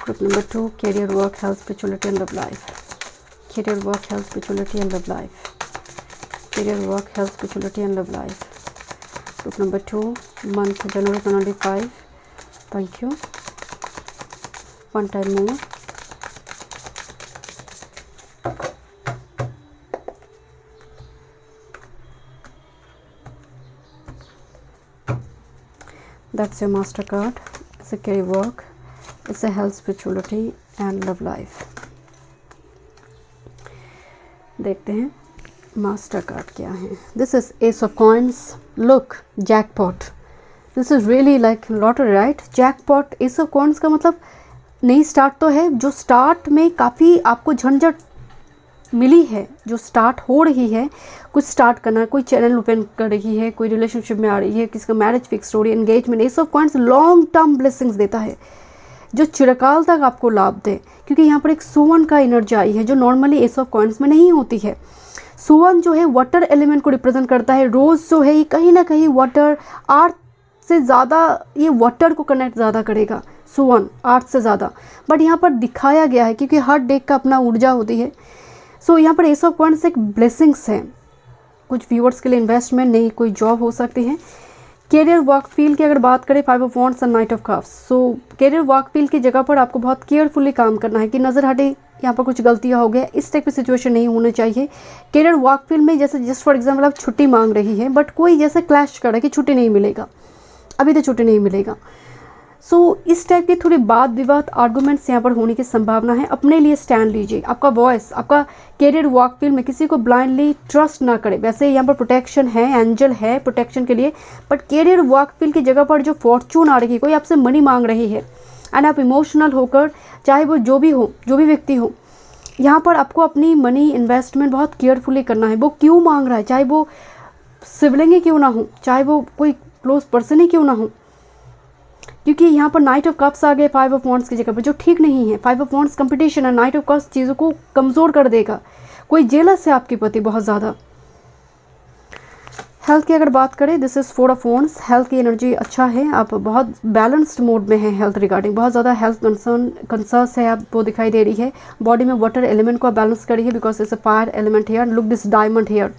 Group number 2, career, work, health, spirituality and love life. Career, work, health, spirituality and love life. Career, work, health, spirituality and love life. Group number 2, month January 2025. Thank you. One time more. That's your master card. It's a career, work. It's a health, spirituality and love life. देखते हैं master card क्या है। This is S of coins. Look, jackpot, this is really like lottery, right? Jackpot, S of coins का मतलब नई start तो है, जो स्टार्ट में काफ़ी आपको झंझट मिली है, जो स्टार्ट हो रही है, कुछ स्टार्ट करना, कोई चैनल ओपन कर रही है, कोई रिलेशनशिप में आ रही है, किसी का मैरिज फिक्स हो रही है, engagement. S of coins long term blessings देता है, जो चिरकाल तक आपको लाभ दे, क्योंकि यहाँ पर एक सुवन का एनर्जी आई है जो नॉर्मली एस ऑफ कॉइन्स में नहीं होती है। सुवन जो है वाटर एलिमेंट को रिप्रेजेंट करता है। रोज़ जो है ये कहीं ना कहीं वाटर, अर्थ से ज़्यादा, ये वाटर को कनेक्ट ज़्यादा करेगा, सुवन अर्थ से ज़्यादा, बट यहाँ पर दिखाया गया है क्योंकि हर डेक का अपना ऊर्जा होती है। सो यहाँ पर एस ऑफ कॉइन्स एक ब्लेसिंग्स है, कुछ व्यूअर्स के लिए इन्वेस्टमेंट, नहीं कोई जॉब हो सकती है। कैरियर वर्क फील्ड की अगर बात करें, 5 of wands and knight of cups. So career work field की जगह पर आपको बहुत केयरफुली काम करना है कि नज़र हटे, यहाँ पर कुछ गलतियाँ हो गया, इस टाइप की सिचुएशन नहीं होनी चाहिए। कैरियर वर्क फील्ड में जैसे जस्ट फॉर एग्जाम्पल आप छुट्टी मांग रही है, बट कोई जैसे क्लैश कर रहा है कि छुट्टी नहीं मिलेगा, अभी तो छुट्टी नहीं मिलेगा। सो इस टाइप के थोड़े वाद विवाद, आर्गूमेंट्स यहाँ पर होने की संभावना है। अपने लिए स्टैंड लीजिए, आपका वॉइस, आपका कैरियर वर्क फील्ड में किसी को ब्लाइंडली ट्रस्ट ना करें। वैसे यहाँ पर प्रोटेक्शन है, एंजल है प्रोटेक्शन के लिए, बट कैरियर वर्क फील्ड की जगह पर जो फॉर्चून आ रही है, कोई आपसे मनी मांग रही है एंड आप इमोशनल होकर, चाहे वो जो भी हो, जो भी व्यक्ति हो, यहाँ पर आपको अपनी मनी इन्वेस्टमेंट बहुत केयरफुली करना है। वो क्यों मांग रहा है, चाहे वो सिबलिंग ही क्यों ना हो, चाहे वो कोई क्लोज पर्सन ही क्यों ना हो, क्योंकि यहाँ पर नाइट ऑफ कप्स आ गए 5 ऑफ वॉन्ड्स की जगह पर, जो ठीक नहीं है। 5 ऑफ वॉन्ड्स कंपटीशन है, नाइट ऑफ कप्स चीज़ों को कमज़ोर कर देगा। कोई जेलस है आपके प्रति बहुत ज़्यादा। हेल्थ की अगर बात करें, this is 4 of wands. Health की एनर्जी अच्छा है, आप बहुत बैलेंस्ड मोड में हैं हेल्थ रिगार्डिंग, बहुत ज़्यादा हेल्थ कंसर्न्स है आप वो दिखाई दे रही है। बॉडी में वाटर एलिमेंट को आप बैलेंस करिए, because it's a fire element here. Look this diamond here,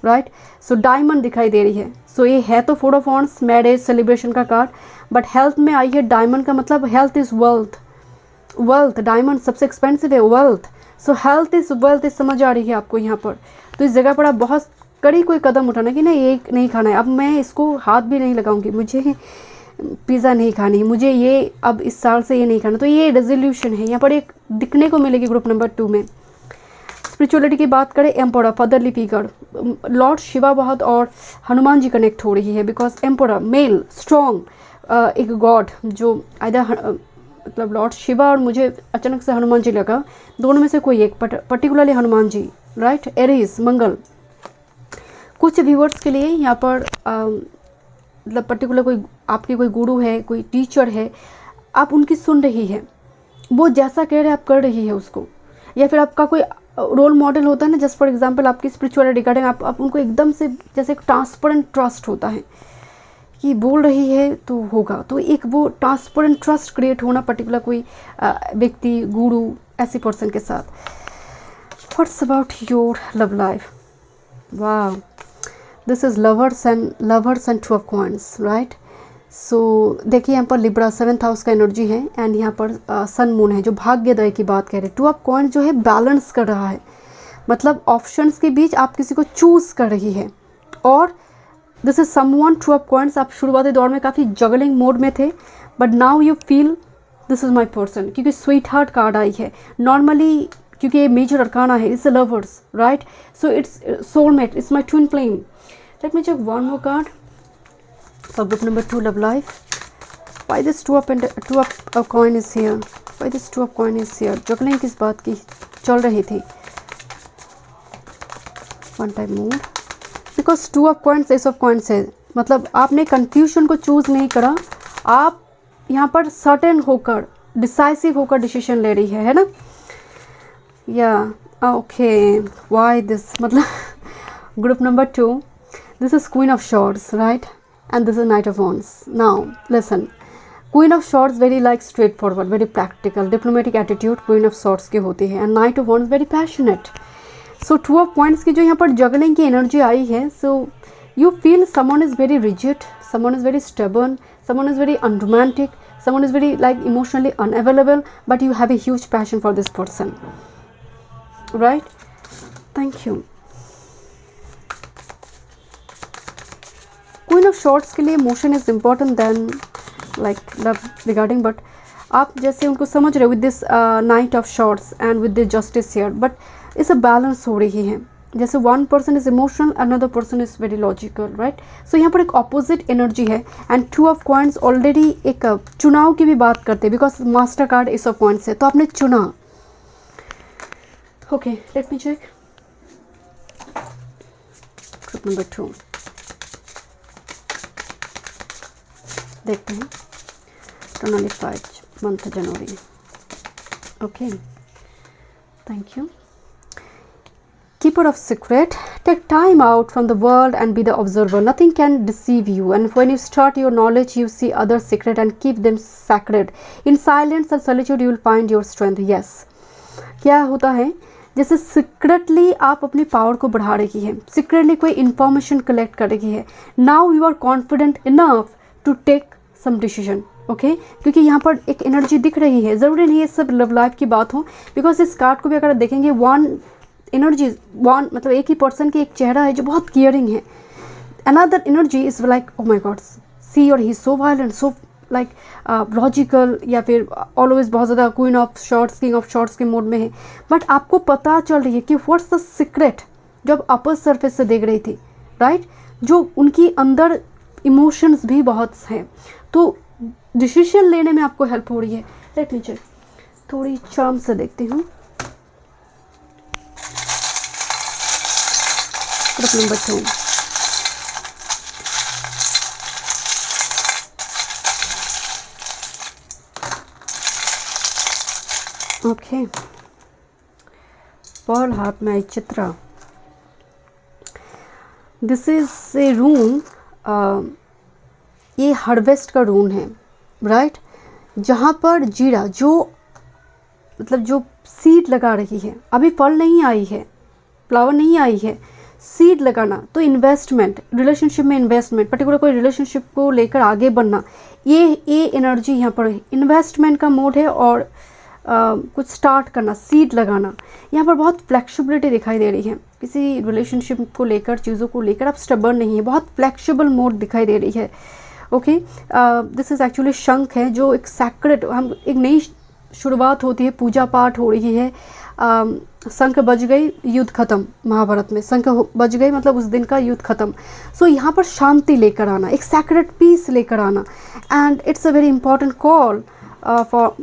right? So diamond दिखाई दे रही है। सो ये है तो 4 ऑफ वॉन्ड्स, मैरिज सेलिब्रेशन का कार्ड, बट हेल्थ में आई है डायमंड का मतलब health is wealth. Wealth, diamond सबसे एक्सपेंसिव है, wealth. So health is wealth, इस समझ आ रही है आपको यहाँ पर। तो इस जगह पर आप बहुत कड़ी कोई कदम उठाना कि नहीं ये नहीं खाना है, अब मैं इसको हाथ भी नहीं लगाऊंगी, मुझे पिज़्ज़ा नहीं खानी, मुझे ये अब इस साल से ये नहीं खाना। तो ये रेजोल्यूशन है यहाँ पर एक दिखने को मिलेगी ग्रुप नंबर 2 में। स्पिरिचुअलिटी की बात करें, एम्पोरा, फादरली फिगर, लॉर्ड शिवा बहुत और हनुमान जी कनेक्ट हो रही है, बिकॉज एम्पोरा मेल स्ट्रॉन्ग, एक गॉड जो आइदर मतलब लॉर्ड शिवा और मुझे अचानक से हनुमान जी लगा, दोनों में से कोई एक, particularly Hanuman ji, right. Aries, मंगल। कुछ व्यूअर्स के लिए यहाँ पर मतलब पर्टिकुलर कोई आपकी कोई गुरु है, कोई टीचर है, आप उनकी सुन रही है, वो जैसा कह रहे हैं आप कर रही है उसको, या फिर आपका कोई रोल मॉडल होता है ना, जस्ट फॉर एग्जांपल आपकी स्पिरिचुअलिटी रिगार्डिंग आप उनको एकदम से जैसे एक ट्रांसपेरेंट ट्रस्ट होता है कि बोल रही है तो होगा, तो एक वो ट्रांसपेरेंट ट्रस्ट क्रिएट होना पर्टिकुलर कोई व्यक्ति, गुरु, ऐसी पर्सन के साथ। What's about your love life? वाह, this is lovers and two of coins, right. So देखिए यहाँ पर लिब्रा 7th हाउस का एनर्जी है एंड यहाँ पर सन मून है जो भाग्योदय की बात कह रहे हैं। टू ऑफ कॉइंस जो है बैलेंस कर रहा है, मतलब ऑप्शंस के बीच आप किसी को चूज़ कर रही है। और this is someone, two of coins, आप शुरुआती दौर में काफ़ी जगलिंग मोड में थे, but now you feel this is my person, क्योंकि स्वीट हार्ट कार्ड आई है। नॉर्मली क्योंकि ये मेजर अरकाना है, it's lovers, right. So it's soulmate, it's my twin flame. Let me check one more card for group number 2, love life. Why this two of coin is here? Why this two of coin is here? जुगलिंग किस बात की चल रही थी? One time more. Because two of coins, ace of coins है, मतलब आपने confusion को choose नहीं करा, आप यहाँ पर certain होकर, decisive होकर डिसीजन ले रही है ना? Yeah, okay. Why this? मतलब group number 2, this is Queen of Swords, right? And this is Knight of Wands. Now listen, Queen of Swords very like straightforward, very practical, diplomatic attitude Queen of Swords की होती है, and Knight of Wands very passionate. So two of Coins की जो यहाँ पर juggling की energy आई है, so you feel someone is very rigid, someone is very stubborn, someone is very unromantic, someone is very like emotionally unavailable, but you have a huge passion for this person, right? Thank you. Queen of swords के लिए emotion is important then like love regarding, but आप जैसे उनको समझ रहे हो with this knight of swords and with this justice here, but इसे balance हो रही है। जैसे one person is emotional, another person is very logical, right. So यहाँ पर एक ऑपोजिट एनर्जी है and two of coins already एक चुनाव की भी बात करते हैं, because master card ace of coins है, तो आपने चुना। Okay, let me check group number 2, देखते हैं टोनली 5 मंथ जनवरी। Okay, thank you. Keeper of secret, take time out from the world and be the observer. Nothing can deceive you, and when you start your knowledge, you see other secret and keep them sacred. In silence and solitude, you will find your strength. Yes, क्या होता है, जैसे secretly आप अपनी power को बढ़ा रही है, सीक्रेटली कोई इंफॉर्मेशन कलेक्ट कर रही है। Now you are confident enough to take some decision, okay, क्योंकि यहाँ पर एक एनर्जी दिख रही है। ज़रूरी नहीं है सब लव लाइफ की बात हो, बिकॉज इस कार्ड को भी अगर देखेंगे वन एनर्जी, वन मतलब एक ही पर्सन की एक चेहरा है जो बहुत केयरिंग है। Another energy is like oh my god, she और he so violent, so like logical, या फिर ऑलवेज बहुत ज़्यादा queen of swords, king of swords के मोड में है। बट आपको पता चल रही है कि व्हाट्स द सीक्रेट, जो आप अपर सरफेस से देख रही थी, राइट, जो उनकी अंदर इमोशंस भी बहुत हैं, तो डिसीजन लेने में आपको हेल्प हो रही है। लेट मी चेक, थोड़ी चार्म से देखती हूँ। Group number 2, okay, pearl heart में आई Chitra. This is a room, ये हार्वेस्ट का रूम है, राइट, जहाँ पर जीरा जो मतलब जो सीड लगा रही है, अभी फल नहीं आई है, फ्लावर नहीं आई है, सीड लगाना, तो इन्वेस्टमेंट, रिलेशनशिप में इन्वेस्टमेंट, पर्टिकुलर कोई रिलेशनशिप को लेकर आगे बढ़ना, ये एनर्जी यहाँ पर इन्वेस्टमेंट का मोड है। और कुछ स्टार्ट करना, सीड लगाना, यहाँ पर बहुत फ्लेक्सिबिलिटी दिखाई दे रही है। किसी रिलेशनशिप को लेकर, चीज़ों को लेकर आप स्टबर्न नहीं है, बहुत फ्लेक्सिबल मोड दिखाई दे रही है। ओके, दिस इज़ एक्चुअली शंख है जो एक सैक्रेड, हम एक नई शुरुआत होती है, पूजा पाठ हो रही है। शंख बज गई, युद्ध खत्म, महाभारत में शंख बज गई मतलब उस दिन का युद्ध खत्म। सो यहाँ पर शांति लेकर आना, एक सैक्रेड पीस लेकर आना, and it's a very important call for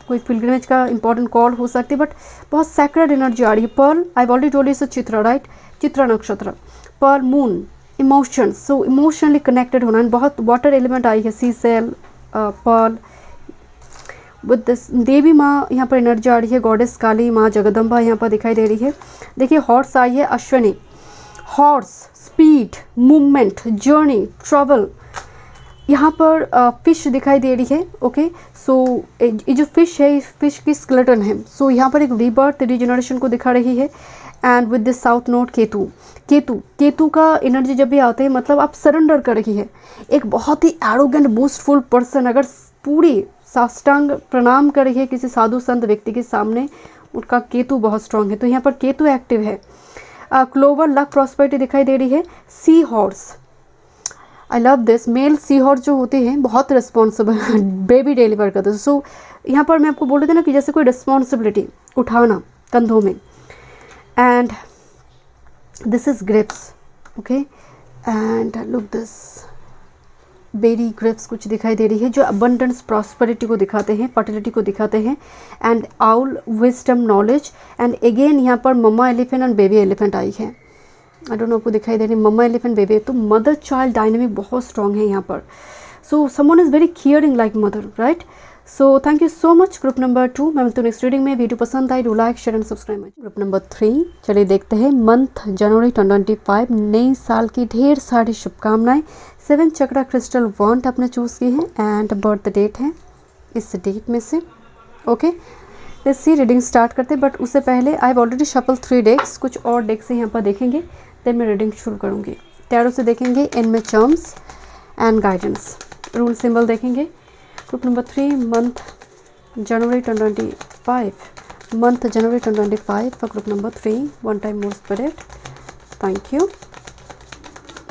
कोई पिलग्रिमेज का इंपॉर्टेंट कॉल हो सकती है, बट बहुत सैक्रेड एनर्जी आ रही है। Pearl, I already told you, Chitra, right, Chitra नक्षत्र, pearl, moon, emotions, so emotionally connected होना, बहुत वाटर एलिमेंट आई है, sea shell, pearl with this. देवी माँ यहाँ पर एनर्जी आ रही है, गॉडेस काली माँ जगदम्बा यहाँ पर दिखाई दे रही है। देखिए हॉर्स आई है, Ashwini, horse, speed, movement, journey, travel. यहाँ पर फिश दिखाई दे रही है। ओके, सो ये जो फिश है, इस फिश की स्केलेटन है। सो यहाँ पर एक रीबर्थ, रीजनरेशन को दिखा रही है। And with this south node Ketu, Ketu का एनर्जी जब भी आते हैं मतलब आप सरेंडर कर रही है। एक बहुत ही एरोगेंट बूस्टफुल पर्सन अगर पूरी साष्टांग प्रणाम कर रही है किसी साधु संत व्यक्ति के सामने, उनका केतु बहुत स्ट्रांग है, तो यहाँ पर केतु एक्टिव है। क्लोवर, लक, प्रॉस्पेरिटी दिखाई दे रही है। Sea horse, I love this, male sea horse जो होते हैं बहुत रिस्पॉन्सिबल बेबी डिलीवर करते हैं। सो यहाँ पर मैं आपको बोल रही थी ना कि जैसे कोई रिस्पॉन्सिबिलिटी उठाना कंधों में। And this is grapes, okay, and look this, berry grapes कुछ दिखाई दे रही है जो अबंडेंस, प्रॉस्पेरिटी को दिखाते हैं, फर्टिलिटी को दिखाते हैं। And owl, wisdom, knowledge. And again यहाँ पर mamma elephant and baby elephant आई है। आई डोंट नो आपको दिखाई दे रही है, मम्मा एलिफेंट, बेबी, तो मदर चाइल्ड डायनेमिक बहुत स्ट्रॉन्ग है यहाँ पर। So someone is very caring like mother, right. So thank you so much. Group number 2, मैं मिलती हूँ नेक्स्ट रीडिंग में। वीडियो पसंद आई, do like, share and subscribe. Group number 3, चलिए देखते हैं मंथ जनवरी 2025, नई साल की ढेर सारी शुभकामनाएं। 7 चक्रा क्रिस्टल वॉन्ट आपने चूज़ की है एंड बर्थ डेट है इस डेट में से। Okay, let's C, reading start करते हैं, बट उससे पहले आई हैव ऑलरेडी शफल 3 डेक्स, कुछ और डेक्स से यहाँ पर देखेंगे, देन मैं रीडिंग शुरू करूँगी। टैरो से देखेंगे, इनमें charms and guidance, rule symbol देखेंगे। Group number 3, month January 2025, month January 2025 for group number 3, one time more spirit, thank you.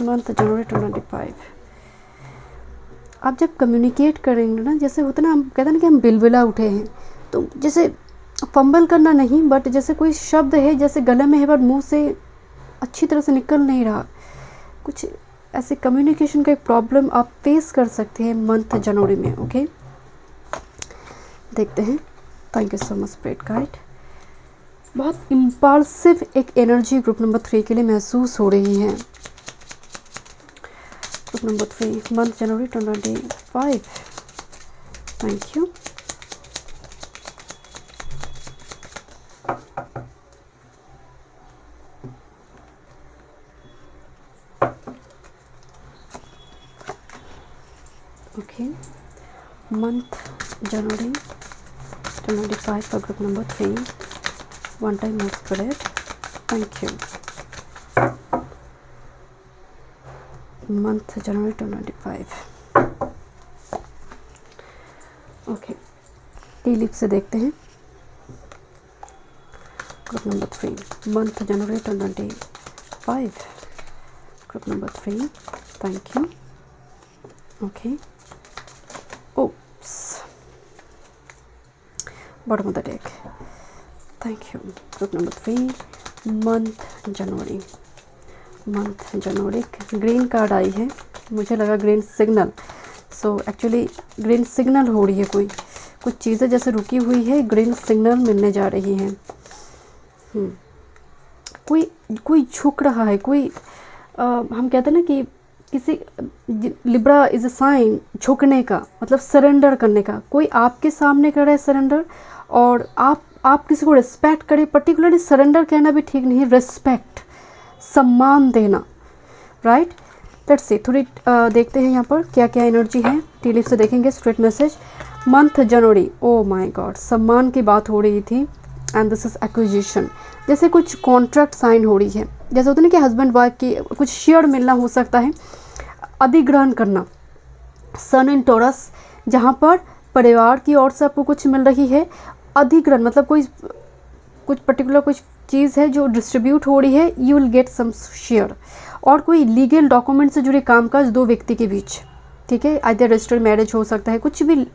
Month जनवरी 2025, आप जब कम्युनिकेट करेंगे ना, जैसे होता है ना, हम कहते हैं ना कि हम बिलबिला उठे हैं, तो जैसे फंबल करना नहीं, बट जैसे कोई शब्द है जैसे गले में है बट मुंह से अच्छी तरह से निकल नहीं रहा, कुछ ऐसे कम्युनिकेशन का एक प्रॉब्लम आप फेस कर सकते हैं मंथ जनवरी में। ओके, देखते हैं। Thank you so much spirit guide. बहुत इम्पल्सिव एक एनर्जी ग्रुप नंबर 3 के लिए महसूस हो रही है। Group number 3, month January 2025, thank you. Okay, month January 2025 for group number 3, one time more spirit, thank you। Month January 2025, okay, T leaf से देखते हैं। Group number 3, month January 2025, group number 3, thank you. Okay, oops, bottom of the deck, thank you। group number 3, month January, month January, green card आई है, मुझे लगा green signal. So actually green signal हो रही है, कुछ चीज़ें जैसे रुकी हुई है, ग्रीन सिग्नल मिलने जा रही हैं। कोई झुक रहा है, कोई हम कहते हैं ना कि किसी, लिब्रा इज़ अ साइन झुकने का, मतलब सरेंडर करने का। कोई आपके सामने कर रहा है सरेंडर, और आप किसी को रिस्पेक्ट करें। पर्टिकुलरली सरेंडर कहना भी ठीक नहीं है, रिस्पेक्ट, सम्मान देना, राइट। लेट्स सी, थोड़ी देखते हैं यहाँ पर क्या क्या एनर्जी है। टी लीफ से देखेंगे straight message. Month January, oh my God, सम्मान की बात हो रही थी एंड दिस इज एक्विजिशन, जैसे कुछ कॉन्ट्रैक्ट साइन हो रही है, जैसे होता है ना कि हस्बैंड वाइफ की कुछ शेयर मिलना हो सकता है, अधिग्रहण करना। सन इन टॉरस, जहाँ पर परिवार की ओर से आपको कुछ मिल रही है, अधिग्रहण मतलब कुछ पर्टिकुलर कुछ चीज़ है जो डिस्ट्रीब्यूट हो रही है, you will get some share. और कोई लीगल डॉक्यूमेंट से जुड़े कामकाज दो व्यक्ति के बीच, ठीक है, आइदर रजिस्टर्ड मैरिज हो सकता है, कुछ भी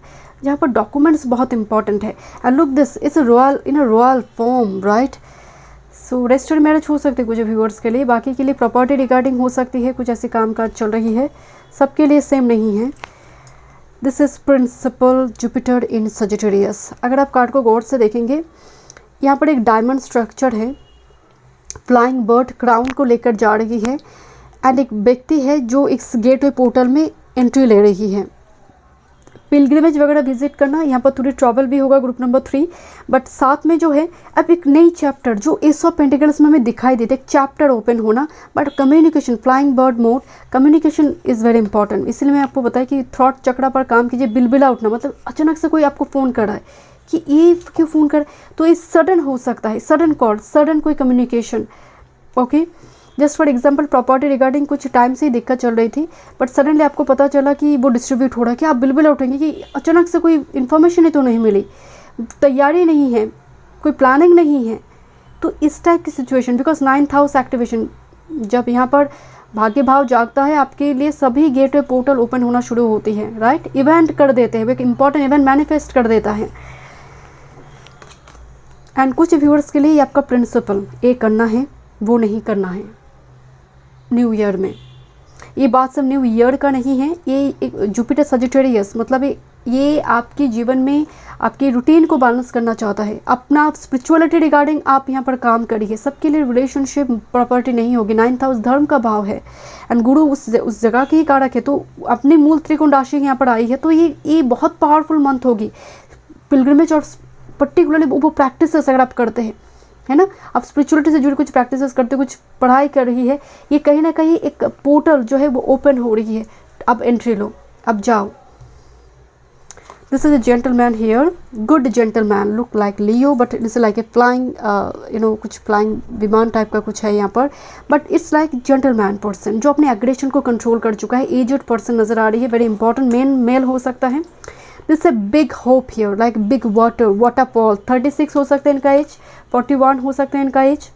जहाँ पर डॉक्यूमेंट्स बहुत इंपॉर्टेंट है। And look this, it's royal in a royal form, right. So registered marriage हो सकती है कुछ व्यूअर्स के लिए, बाकी के लिए प्रॉपर्टी रिगार्डिंग हो सकती है, कुछ ऐसी कामकाज चल रही है, सबके लिए सेम नहीं है। This is principal Jupiter in Sagittarius. अगर आप कार्ड को गौर से देखेंगे, यहाँ पर एक डायमंड स्ट्रक्चर है, फ्लाइंग बर्ड क्राउन को लेकर जा रही है, एंड एक व्यक्ति है जो इस गेटवे पोर्टल में एंट्री ले रही है। पिलग्रिमेज वगैरह विजिट करना, यहाँ पर थोड़ी ट्रैवल भी होगा, ग्रुप नंबर 3, बट साथ में जो है अब एक नई चैप्टर जो एस ऑफ पेंटिकल्स में हमें दिखाई देते, एक चैप्टर ओपन होना, but communication, flying bird mode, communication is very important. इसलिए मैं आपको बताया कि थॉट चक्रा पर काम कीजिए, बिलबिला उठना, मतलब अचानक से कोई आपको फ़ोन कर रहा है कि ये क्यों फ़ोन कर, तो ये सडन हो सकता है, सडन कॉल, सडन कोई communication. Okay, just for example property regarding कुछ टाइम से ही दिक्कत चल रही थी, बट सडनली आपको पता चला कि वो डिस्ट्रीब्यूट हो रहा है, कि आप बिल्कुल उठेंगे कि अचानक से कोई इन्फॉर्मेशन ही तो नहीं मिली, तैयारी नहीं है, कोई प्लानिंग नहीं है, तो इस टाइप की situation, because 9th house activation, जब यहाँ पर भाग्य भाव जागता है आपके लिए सभी गेटवे पोर्टल ओपन होना शुरू होती है, राइट, इवेंट कर देते हैं, एक इंपॉर्टेंट इवेंट मैनिफेस्ट कर देता है। एंड कुछ व्यूअर्स के लिए ये आपका प्रिंसिपल, ये करना है वो नहीं करना है न्यू ईयर में। ये बात सब न्यू ईयर का नहीं है, ये एक जुपिटर सजिटेरियस, मतलब ये आपके जीवन में आपकी रूटीन को बैलेंस करना चाहता है, अपना स्पिरिचुअलिटी रिगार्डिंग आप यहाँ पर काम करिए। सबके लिए रिलेशनशिप प्रॉपर्टी नहीं होगी, 9th हाउस धर्म का भाव है, एंड गुरु उस जगह की ही कारक है, तो अपनी मूल त्रिकोण राशि यहाँ पर आई है, तो ये बहुत पावरफुल मंथ होगी। पिलग्रिमेज और पर्टिकुलरली वो प्रैक्टिसेस अगर आप करते हैं, है ना, आप स्पिरिचुअलिटी से जुड़ी कुछ प्रैक्टिसेस करते, कुछ पढ़ाई कर रही है, ये कहीं ना कहीं एक पोर्टल जो है वो ओपन हो रही है, अब एंट्री लो, अब जाओ। This is a gentleman here, good gentleman, look like Leo, but it's like a flying, कुछ फ्लाइंग विमान टाइप का कुछ है यहाँ पर, but it's like gentleman person जो अपने एग्रेशन को कंट्रोल कर चुका है। एजेड पर्सन नजर आ रही है, वेरी इंपॉर्टेंट, मेल हो सकता है। This a big hope here, like big waterfall, 36 हो सकते हैं इनका एज, 41 हो सकते हैं इनका एज,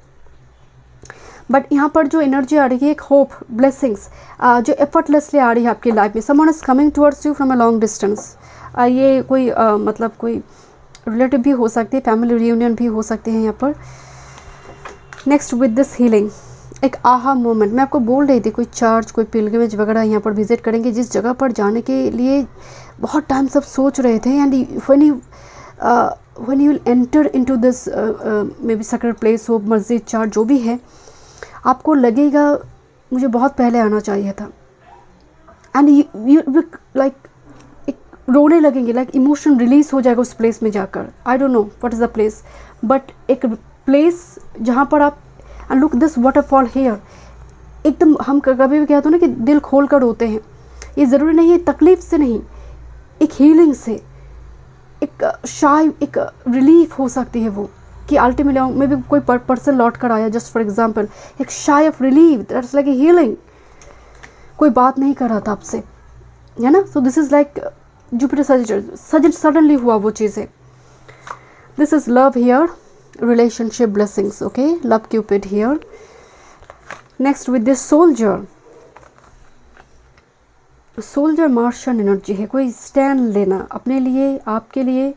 बट यहाँ पर जो एनर्जी आ रही है एक होप, ब्लेसिंग्स जो एफर्टलेसली आ रही है आपकी लाइफ में। Someone is coming towards you from a long distance, ये कोई मतलब कोई रिलेटिव भी हो सकती है, फैमिली रियूनियन भी हो सकते हैं यहाँ पर। नेक्स्ट विद दिस हीलिंग, एक आहा मोमेंट, मैं आपको बोल रही थी कोई चर्च, कोई पिलग्रिमेज वगैरह यहाँ पर विजिट करेंगे, जिस जगह पर जाने के लिए बहुत टाइम सब सोच रहे थे, and when you will enter into this maybe sacred place हो, मस्जिद, चर्च, जो भी है, आपको लगेगा मुझे बहुत पहले आना चाहिए था, एंड you like एक रोने लगेंगे, लाइक इमोशन रिलीज हो जाएगा उस प्लेस में जाकर। I don't know what is the place, but एक प्लेस जहाँ पर आप, and look this waterfall here, एकदम हम कभी भी कहते हैं ना कि दिल खोल कर रोते हैं, ये ज़रूरी नहीं है तकलीफ से, नहीं, एक हीलिंग से, एक शायद एक रिलीफ हो सकती है वो, कि अल्टीमेटली में भी कोई पर्सन लौट कर आया, जस्ट फॉर एग्जांपल, एक sigh of relief, that's like a healing, कोई बात नहीं कर रहा था आपसे, है ना। So this is like Jupiter Sagittarius, suddenly हुआ वो चीज़ें। This is love here, relationship blessings, okay, love cupid here. Next with this soldier, soldier martian energy है, कोई स्टैंड लेना अपने लिए, आपके लिए।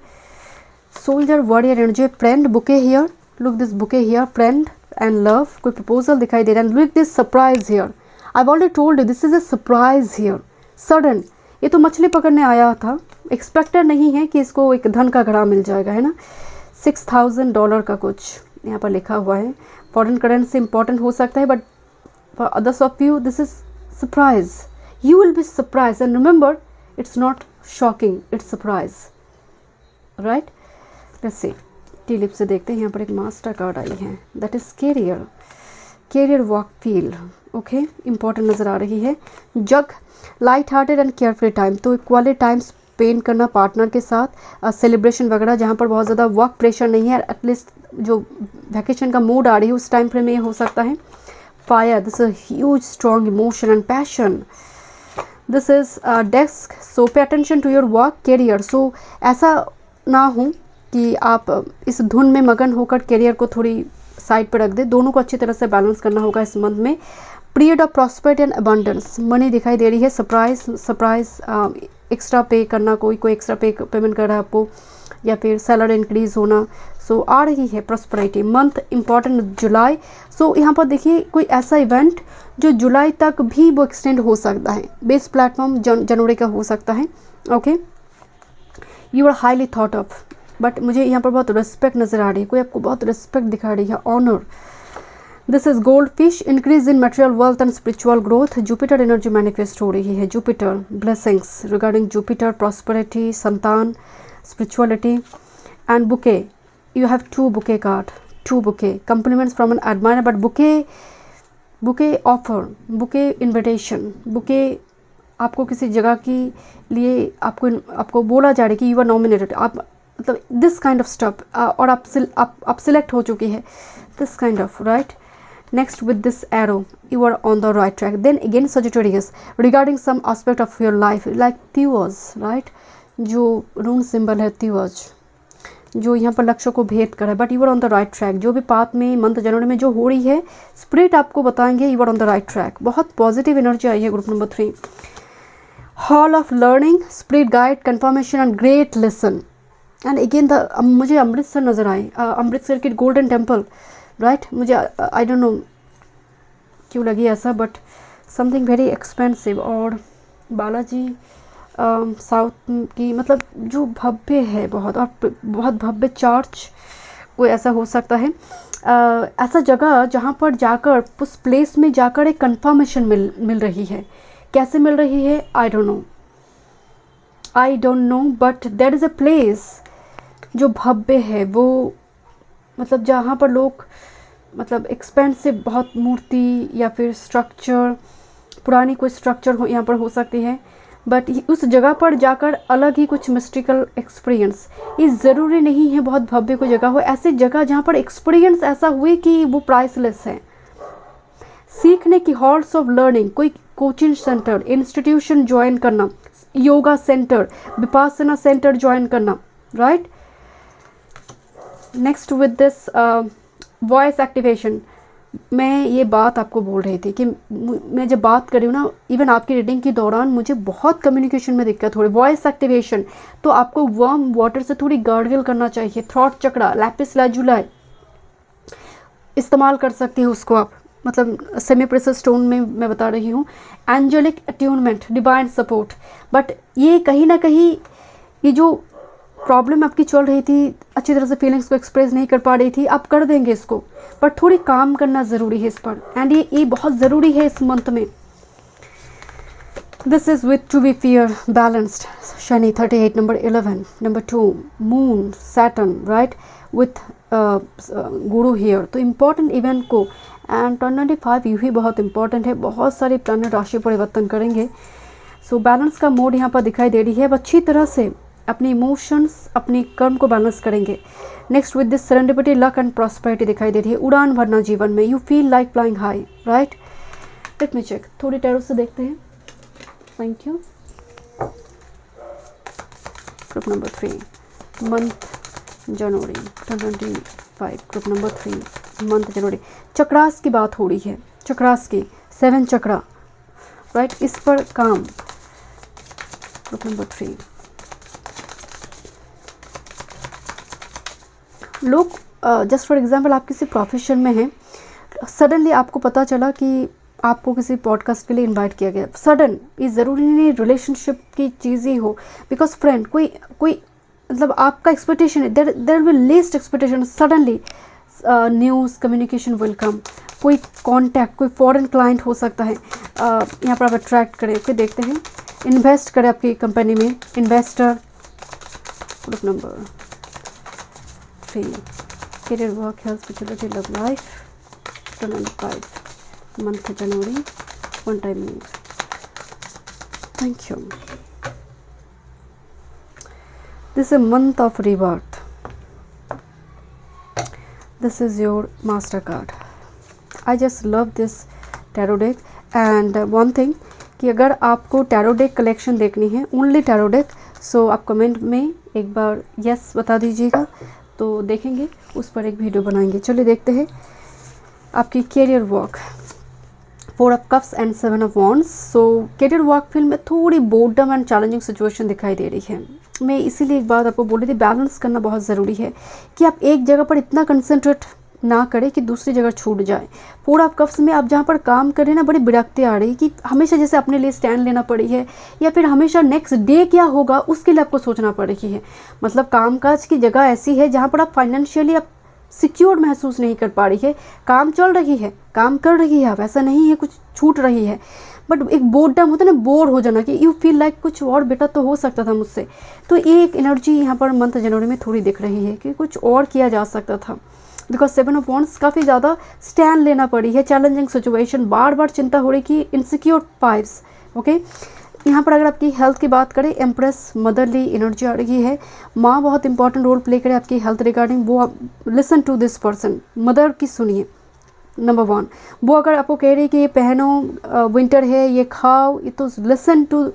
Soldier warrior energy, friend, bouquet here, look this bouquet here, friend and love, कोई proposal दिखाई दे रहा है। Look this surprise here, I already told you this is a surprise here, sudden, ये तो मछली पकड़ने आया था, एक्सपेक्टेड नहीं है कि इसको एक धन का घड़ा मिल जाएगा, है ना। $6,000 का कुछ यहाँ पर लिखा हुआ है, फॉरेन करेंसी इंपॉर्टेंट हो सकता है, but for others of you this is surprise, you will be surprised, and remember it's not shocking, it's surprise, right? Let's see, T lip से देखते हैं, यहाँ पर एक मास्टर कार्ड आई है, that is career work field, okay, important नज़र आ रही है। Jug, light hearted and carefree time, तो क्वालिटी टाइम स्पेंड करना पार्टनर के साथ, सेलिब्रेशन वगैरह जहाँ पर बहुत ज़्यादा वर्क प्रेशर नहीं है, एटलीस्ट जो वैकेशन का मूड आ रही है उस टाइम फ्रेम में ये हो सकता है। Fire, this is huge strong emotion and passion. This is desk, so pay attention to your work, career, so ऐसा ना हो कि आप इस धुन में मगन होकर कैरियर को थोड़ी साइड पर रख दे, दोनों को अच्छी तरह से बैलेंस करना होगा इस मंथ में। Period of prosperity and abundance, money दिखाई दे रही है, सरप्राइज एक्स्ट्रा पे करना, कोई एक्स्ट्रा पेमेंट कर रहा है आपको, या फिर सैलरी इंक्रीज होना, सो आ रही है प्रॉस्पेरिटी। मंथ इंपॉर्टेंट जुलाई, सो यहाँ पर देखिए कोई ऐसा इवेंट जो जुलाई तक भी वो एक्सटेंड हो सकता है, बेस प्लेटफॉर्म जनवरी का हो सकता है, okay, you are highly thought of, but मुझे यहाँ पर बहुत रिस्पेक्ट नज़र आ रही है, कोई आपको बहुत रिस्पेक्ट दिखा रही है, honour. This is gold fish, increase in material wealth and spiritual growth. Jupiter energy manifest हो रही है, Jupiter blessings regarding Jupiter, prosperity, संतान, spirituality and bouquet. You have 2 bouquet card, 2 bouquet, compliments from an admirer, but bouquet offer, bouquet invitation, bouquet आपको किसी जगह के लिए आपको बोला जा रहा है कि यू आर नॉमिनेटेड, आप मतलब दिस काइंड ऑफ स्टफ, और आप सिलेक्ट हो चुकी है, this kind of, right. Next with this arrow you are on the right track. Then again Sagittarius regarding some aspect of your life like तीवज, right, जो rune symbol है तीवज, जो यहाँ पर लक्ष्य को भेद कर है, but you are on the right track. जो भी पाथ में मंथ जनवरी में जो हो रही है, स्पिरिट आपको बताएंगे you are on the right track. बहुत पॉजिटिव एनर्जी आई है group number 3। Hall of learning, spirit guide, confirmation and great lesson. And again मुझे अमृतसर नज़र आए, अमृतसर की गोल्डन टेम्पल, राइट। मुझे आई डोंट नो क्यों लगी ऐसा, बट समथिंग वेरी एक्सपेंसिव, और बालाजी साउथ की, मतलब जो भव्य है बहुत, और बहुत भव्य चर्च, कोई ऐसा हो सकता है। ऐसा जगह जहाँ पर जाकर, उस प्लेस में जाकर एक कंफर्मेशन मिल रही है। कैसे मिल रही है I don't no, but that is a place जो भव्य है, वो मतलब जहाँ पर लोग, मतलब एक्सपेंसिव बहुत मूर्ति या फिर स्ट्रक्चर, पुरानी कोई स्ट्रक्चर हो यहाँ पर हो सकती है, बट उस जगह पर जाकर अलग ही कुछ मिस्टिकल एक्सपीरियंस। ये ज़रूरी नहीं है बहुत भव्य कोई जगह हो, ऐसी जगह जहाँ पर एक्सपीरियंस ऐसा हुए कि वो प्राइसलेस है। सीखने की हॉल्स ऑफ लर्निंग, कोई कोचिंग सेंटर, इंस्टीट्यूशन ज्वाइन करना, yoga centre, vipassana centre join करना, right. Next with this voice activation. मैं ये बात आपको बोल रही थी कि मैं जब बात कर रही हूँ ना, इवन आपकी रीडिंग के दौरान मुझे बहुत कम्युनिकेशन में दिक्कत हो रही। वॉइस एक्टिवेशन, तो आपको वार्म वाटर से थोड़ी गार्गल करना चाहिए। थ्रॉट चक्रा, लैपिस लाजुलाई इस्तेमाल कर सकती हो उसको आप, मतलब सेमी प्रेशर स्टोन में मैं बता रही हूँ। Angelic attunement, divine support, but ये कहीं ना कहीं ये जो प्रॉब्लम आपकी चल रही थी, अच्छी तरह से फीलिंग्स को एक्सप्रेस नहीं कर पा रही थी, आप कर देंगे इसको, बट थोड़ी काम करना ज़रूरी है इस पर, एंड ये बहुत ज़रूरी है इस मंथ में। This is with to be fear balanced, Shani 38 number 11 number 2 moon Saturn, right, with Guru here. तो इम्पॉर्टेंट इवेंट को, एंड 2025 यू ही बहुत इंपॉर्टेंट है, बहुत सारे प्लैनेट राशि परिवर्तन करेंगे। सो बैलेंस का मोड यहाँ पर दिखाई दे रही है। अब अच्छी तरह से अपने इमोशंस, अपनी कर्म को बैलेंस करेंगे। Next with this serendipity, luck and prosperity दिखाई दे रही है। उड़ान भरना जीवन में, you feel like flying high, right. Let me check, थोड़ी टैरो से देखते हैं। Thank you. Group number 3 month January 2025, group number 3 month January. Chakras की बात हो रही है, चक्रास की 7 चक्रा, राइट, इस पर काम। ग्रुप नंबर 3 लोग, जस्ट फॉर एग्जांपल आप किसी प्रोफेशन में हैं, सडनली आपको पता चला कि आपको किसी पॉडकास्ट के लिए इनवाइट किया गया। सडन, ये ज़रूरी नहीं रिलेशनशिप की चीज़ ही हो, बिकॉज फ्रेंड कोई मतलब आपका एक्सपेक्टेशन है, there will least expectation, suddenly news communication will come. कोई कॉन्टैक्ट, कोई फॉरेन क्लाइंट हो सकता है, यहाँ पर आप अट्रैक्ट करें। फिर देखते हैं, इन्वेस्ट करें आपकी कंपनी में, investor. Group number 3 career, work, health, fertility, love life 2025 month जनवरी, one time meet. Thank you. This is a month of rebirth. This is your master card. I just love this tarot deck. And one thing कि अगर आपको tarot deck collection देखनी है, only tarot deck, so आप comment में एक बार yes बता दीजिएगा, तो देखेंगे, उस पर एक वीडियो बनाएंगे। चलिए देखते हैं आपकी career work. 4 of cups and 7 of wands. So career work field में थोड़ी बोर्डम एंड चैलेंजिंग सिचुएशन दिखाई दे रही है। मैं इसीलिए एक बात आपको बोल रही थी, बैलेंस करना बहुत ज़रूरी है कि आप एक जगह पर इतना कंसंट्रेट ना करे कि दूसरी जगह छूट जाए। 4 ऑफ कप्स में आप जहाँ पर काम कर रहे हैं ना, बड़ी विरक्ति आ रही है कि हमेशा जैसे अपने लिए स्टैंड लेना पड़ी है, या फिर हमेशा नेक्स्ट डे क्या होगा उसके लिए आपको सोचना पड़ रही है। मतलब कामकाज की जगह ऐसी है जहाँ पर आप फाइनेंशियली आप सिक्योर महसूस नहीं कर पा रही है। काम चल रही है, काम कर रही है आप, ऐसा नहीं है कुछ छूट रही है, बट एक बोर्डम होता है ना, बोर हो जाना कि यू फील लाइक कुछ और बेटर तो हो सकता था मुझसे। तो ये एक एनर्जी यहाँ पर मंथ जनवरी में थोड़ी दिख रही है कि कुछ और किया जा सकता था, बिकॉज 7 ऑफ वॉन्ड्स काफ़ी ज़्यादा स्टैंड लेना पड़ी है, चैलेंजिंग सिचुएशन, बार बार चिंता हो रही कि इनसिक्योर वाइब्स। ओके, यहाँ पर अगर आपकी हेल्थ की बात करें, एम्प्रेस मदरली एनर्जी आ रही है। माँ बहुत इंपॉर्टेंट रोल प्ले करे आपकी हेल्थ रिगार्डिंग, वो आप listen to this person, mother की सुनिए। नंबर 1, वो अगर आपको कह रही है कि ये पहनो, विंटर है, ये खाओ, ये तो listen to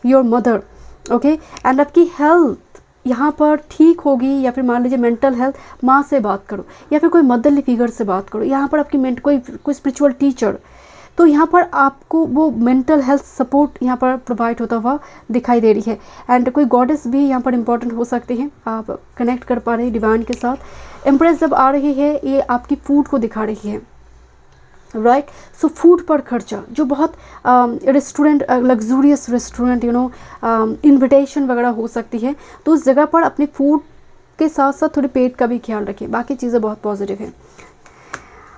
your mother. Okay, and आपकी हेल्थ यहाँ पर ठीक होगी, या फिर मान लीजिए मेंटल हेल्थ, माँ से बात करो या फिर कोई मदरली फिगर से बात करो। यहाँ पर आपकी कोई स्पिरिचुअल टीचर, तो यहाँ पर आपको वो मेंटल हेल्थ सपोर्ट यहाँ पर प्रोवाइड होता हुआ दिखाई दे रही है। एंड कोई गॉडेस भी यहाँ पर इंपॉर्टेंट हो सकते हैं, आप कनेक्ट कर पा रहे हैं डिवाइन के साथ। एम्प्रेस जब आ रही है, ये आपकी फूड को दिखा रही है, राइट। सो फूड पर खर्चा जो बहुत रेस्टोरेंट, लग्जूरियस रेस्टोरेंट, इनविटेशन वगैरह हो सकती है, तो उस जगह पर अपने फूड के साथ साथ थोड़े पेट का भी ख्याल रखें। बाकी चीज़ें बहुत पॉजिटिव है।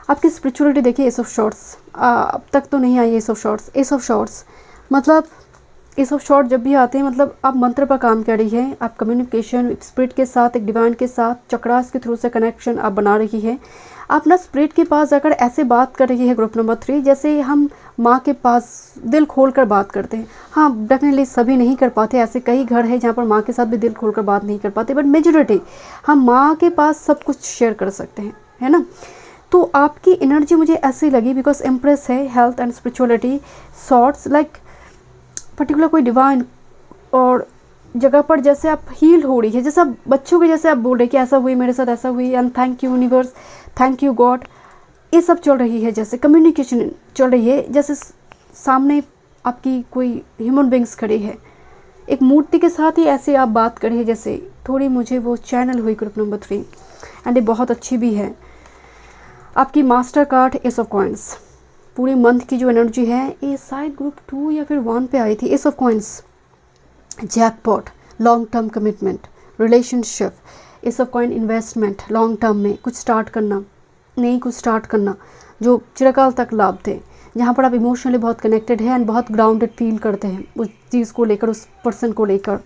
आपकी स्पिरिचुअलिटी देखिए, एस ऑफ शॉर्ट्स, अब तक तो नहीं I S of shorts. S of shorts मतलब एस ऑफ शॉर्ट जब भी आते हैं, मतलब आप मंत्र पर काम कर रही है, आप कम्युनिकेशन स्पिरिट के साथ, एक डिवाइन के साथ चक्रास के थ्रू से कनेक्शन आप बना रही है। आप ना स्पिरिट के पास जाकर ऐसे बात कर रही है, ग्रुप नंबर 3, जैसे हम माँ के पास दिल खोल कर बात करते हैं। हाँ, डेफिनेटली सभी नहीं कर पाते, ऐसे कई घर हैं जहाँ पर माँ के साथ भी दिल खोल कर बात नहीं कर पाते, बट मेजॉरिटी हम माँ के पास सब कुछ शेयर कर सकते हैं, है ना। तो आपकी एनर्जी मुझे ऐसी लगी, बिकॉज एम्प्रेस है, health and spirituality, sorts like particular कोई डिवाइन और जगह पर जैसे आप हील हो रही है, जैसे आप बच्चों के जैसे आप बोल रहे कि ऐसा हुई मेरे साथ, ऐसा हुई, and thank you universe, thank you God, ये सब चल रही है। जैसे कम्युनिकेशन चल रही है, जैसे सामने आपकी कोई ह्यूमन बींग्स खड़ी है, एक मूर्ति के साथ ही ऐसे आप बात करें, जैसे थोड़ी मुझे वो चैनल हुई ग्रुप नंबर 3, एंड ये बहुत अच्छी भी है। आपकी master card ace of coins, पूरी मंथ की जो एनर्जी है, ये शायद ग्रुप 2 या फिर 1 पे आई थी। S of coins, jackpot, long term commitment, relationship, S of coin, investment, long term में कुछ स्टार्ट करना, नहीं कुछ स्टार्ट करना, जो चिरकाल तक लाभ थे, जहाँ पर आप इमोशनली बहुत कनेक्टेड हैं एंड बहुत ग्राउंडेड फील करते हैं उस चीज़ को लेकर, उस पर्सन को लेकर।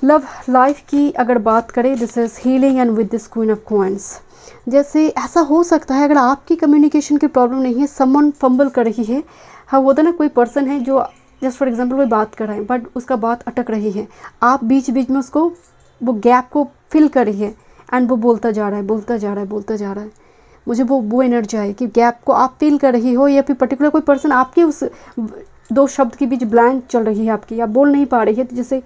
लव लाइफ की अगर बात करें, this is healing and with this queen of coins. जैसे ऐसा हो सकता है अगर आपकी कम्युनिकेशन की प्रॉब्लम नहीं है, समवन फंबल कर रही है। हाँ, वो तो ना कोई पर्सन है जो जस्ट फॉर एग्जांपल कोई बात कर रहा है, बट उसका बात अटक रही है, आप बीच बीच में उसको, वो गैप को फिल कर रही है, एंड वो बोलता जा रहा है, बोलता जा रहा है, बोलता जा रहा है। मुझे वो एनर्जी है कि गैप को आप फील कर रही हो, या फिर पर्टिकुलर कोई पर्सन आपके उस 2 शब्द के बीच ब्लैंक चल रही है आपकी, आप बोल नहीं पा रही है, तो जैसे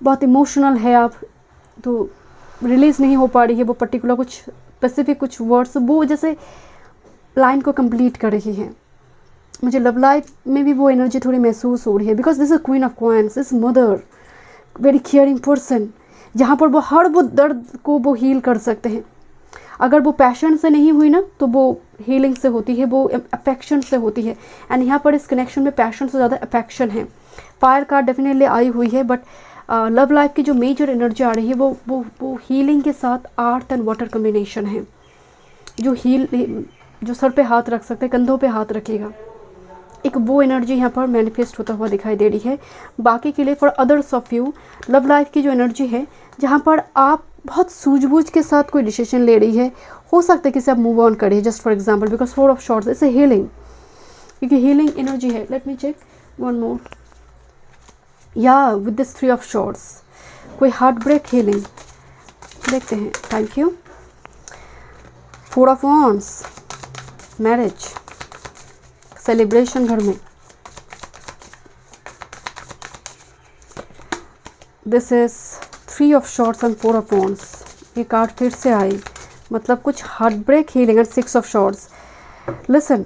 बहुत इमोशनल है आप, तो रिलीज़ नहीं हो पा रही है वो पर्टिकुलर कुछ स्पेसिफिक कुछ वर्ड्स, वो जैसे लाइन को कंप्लीट कर रही है। मुझे लव लाइफ में भी वो एनर्जी थोड़ी महसूस हो रही है, because this is queen of coins, is mother, very caring person, जहाँ पर वो हर वो दर्द को वो हील कर सकते हैं। अगर वो पैशन से नहीं हुई ना, तो वो हीलिंग से होती है, वो अफेक्शन से होती है, एंड यहाँ पर इस कनेक्शन में पैशन से ज़्यादा अफेक्शन है। फायर कार्ड डेफिनेटली आई हुई है, बट लव लाइफ की जो मेजर एनर्जी आ रही है वो हीलिंग के साथ अर्थ एंड वाटर कम्बिनेशन है, जो सर पे हाथ रख सकते हैं, कंधों पे हाथ रखेगा, एक वो एनर्जी यहाँ पर मैनिफेस्ट होता हुआ दिखाई दे रही है। बाकी के लिए for others of you, love life की जो एनर्जी है, जहाँ पर आप बहुत सूझबूझ के साथ कोई डिसीजन ले रही है, हो सकता है कि आप मूव ऑन करिए, just for example, because 4 of swords it's a healing, क्योंकि हीलिंग एनर्जी है। Let me check one more, या विद दिस 3 ऑफ शॉर्ट्स, कोई हार्ट ब्रेक हीलिंग देखते हैं। Thank you. 4 of wands, marriage, celebration घर में, this is 3 of swords and 4 of wands. ये card फिर से आई, मतलब कुछ heartbreak healing and 6 of shorts. Listen,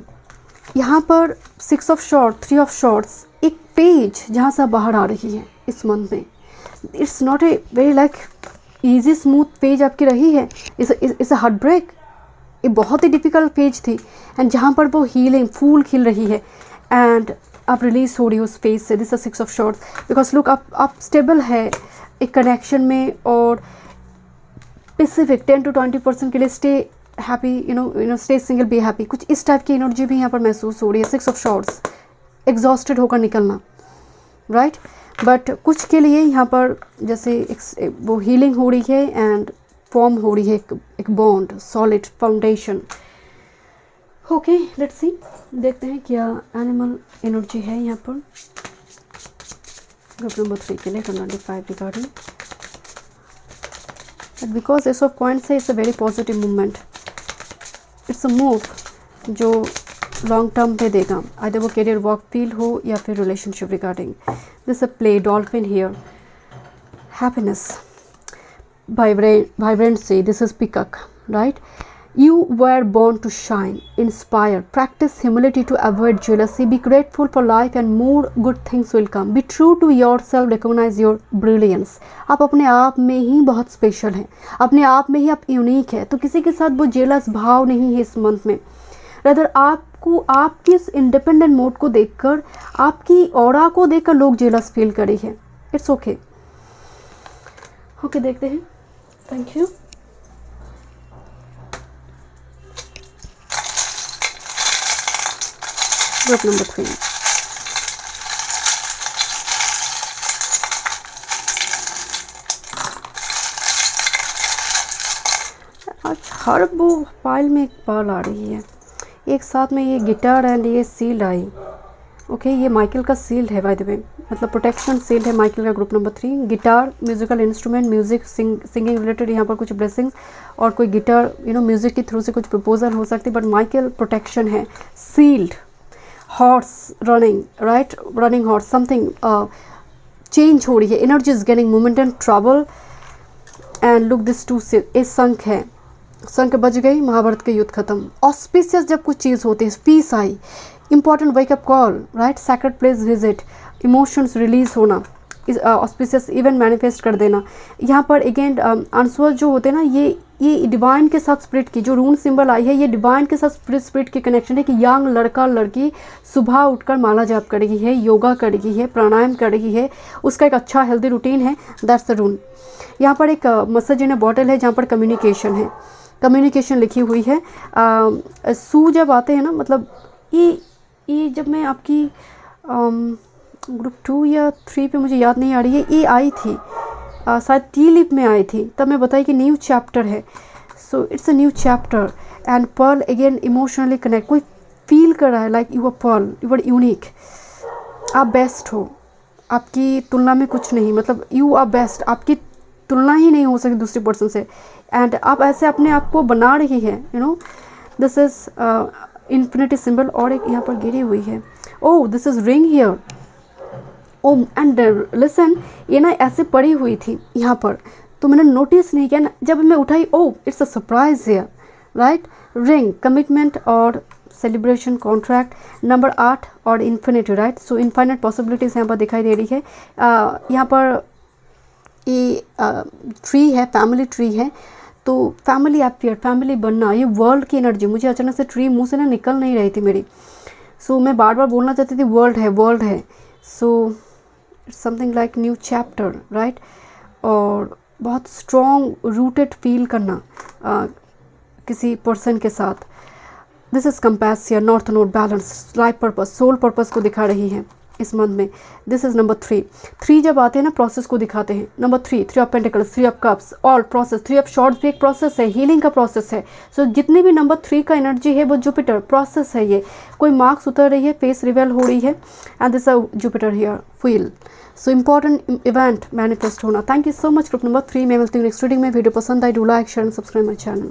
यहाँ पर 6 ऑफ शॉर्ट, 3 ऑफ शॉर्ट्स, एक पेज जहाँ से बाहर आ रही है इस मंथ में। It's not a very like easy smooth page आपकी रही है, इट्स अ हार्ट ब्रेक, ये बहुत ही डिफ़िकल्ट फेज थी, एंड जहाँ पर वो हीलिंग फूल खिल रही है एंड आप रिलीज हो रही हो उस फेज से. This is 6 of shorts, because look आप स्टेबल है एक कनेक्शन में, और स्पेसिफिक 10 to 20% के लिए stay happy, you know stay single be happy, कुछ इस टाइप की एनर्जी भी यहाँ पर महसूस हो रही है. 6 ऑफ शॉर्ट्स, एग्जॉस्टेड होकर निकलना, राइट. बट कुछ के लिए यहाँ पर जैसे वो हीलिंग हो रही है एंड फॉर्म हो रही है एक bond, solid foundation. Okay, let's सी, देखते हैं क्या एनिमल एनर्जी है यहाँ पर ग्रुप नंबर 3 के लिए 25 regarding. But because ace of points है, it's a very positive movement, it's a move जो लॉन्ग टर्म पे देगा, आइदर वो करियर वर्क फील्ड हो या फिर relationship regarding. This a play dolphin here, happiness, vibrancy, this is peacock, right. You were born to shine, inspire, practice humility to avoid jealousy, be grateful for life and more good things will come, be true to yourself, recognize your brilliance. आप अपने आप में ही बहुत special हैं, अपने आप में ही आप यूनिक है, तो किसी के साथ वो जेलस भाव नहीं है इस मंथ में. रदर आपको आपकी इस इंडिपेंडेंट मोड को देखकर, आपकी ऑरा को देखकर लोग जेलस फील करे हैं. It's okay. ओके, देखते हैं. Thank you. Group number 3. आज हर वो पाइल में एक पर्ल आ रही है एक साथ में, ये गिटार एंड ये सील्ड आई. ओके, ये माइकल का सील्ड है बाय द वे, मतलब प्रोटेक्शन सील्ड है माइकल का. Group number 3, guitar, musical instrument, music, singing related यहाँ पर कुछ ब्लेसिंग्स, और कोई गिटार म्यूजिक के थ्रू से कुछ प्रपोजल हो सकती है, बट माइकल प्रोटेक्शन है. Sealed, horse running, right, running horse, something change हो रही है, energy is gaining momentum, trouble, and look this टू से ए संख है, संख बज गई, महाभारत के युद्ध खत्म. ऑस्पिशियस जब कुछ चीज़ होती है, पीस आई, important wake up call, right, sacred place visit, emotions release होना, ऑस्पिशियस इवेंट मैनिफेस्ट कर देना. यहाँ पर अगेन आंसर जो होते हैं ना, ये डिवाइन के साथ स्पिरिट की जो रून सिंबल आई है, ये डिवाइन के साथ स्पिरिट की कनेक्शन है कि यंग लड़का लड़की सुबह उठकर माला जाप कर रही है, योगा कर रही है, प्राणायाम कर रही है, उसका एक अच्छा हेल्दी रूटीन है, दैट्स द रून. यहाँ पर एक मैसेज इन बॉटल है जहाँ पर कम्युनिकेशन है, कम्युनिकेशन लिखी हुई है. सू जब आते हैं ना, मतलब ये जब मैं आपकी ग्रुप 2 या 3 पे मुझे याद नहीं आ रही है, ये आई थी शायद टी लिप में आई थी, तब मैं बताई कि न्यू चैप्टर है. So it's a new chapter and pearl again emotionally connect, कोई फील कर रहा है like you are pearl, you are unique, आप बेस्ट हो, आपकी तुलना में कुछ नहीं, मतलब यू आर बेस्ट, आपकी तुलना ही नहीं हो सकती दूसरी पर्सन से, एंड आप ऐसे अपने आप को बना रही है. दिस इज इन्फिनिटी सिंबल, और एक यहाँ पर गिरी हुई है. Oh, this is ring here. Oh and listen, ये ना ऐसे पड़ी हुई थी यहाँ पर, तो मैंने नोटिस नहीं किया ना, जब मैं उठाई, oh it's a surprise here, right. Ring, commitment और सेलिब्रेशन, कॉन्ट्रैक्ट, नंबर 8 और इन्फिनिटी, राइट. सो इनफाइनाइट पॉसिबिलिटीज़ यहाँ पर दिखाई दे रही है. यहाँ पर ये ट्री है, फैमिली ट्री है, तो फैमिली अपियर, फैमिली बनना, ये वर्ल्ड की एनर्जी. मुझे अचानक से ट्री मुंह से ना निकल नहीं रही थी मेरी, सो मैं बार बार बोलना चाहती थी वर्ल्ड है, वर्ल्ड है. So something like new chapter, right. और बहुत स्ट्रॉन्ग रूटेड फील करना किसी पर्सन के साथ. This is compassion, north node, balance, life purpose, soul purpose को दिखा रही है इस मंथ में. दिस इज नंबर 3 जब आते हैं ना, प्रोसेस को दिखाते हैं. Number 3 of pentacles, 3 of cups, all process. 3 of shorts भी एक प्रोसेस है, हीलिंग का प्रोसेस है. सो जितने भी नंबर 3 का एनर्जी है वो जुपिटर प्रोसेस है. ये कोई मार्क्स उतर रही है, फेस रिवेल हो रही है, and this Jupiter here feel. So important event manifest होना. Thank you so much group number 3 में. मिलती हूँ नेक्स्ट रीडिंग में. वीडियो पसंद आई, do like, share and subscribe my channel.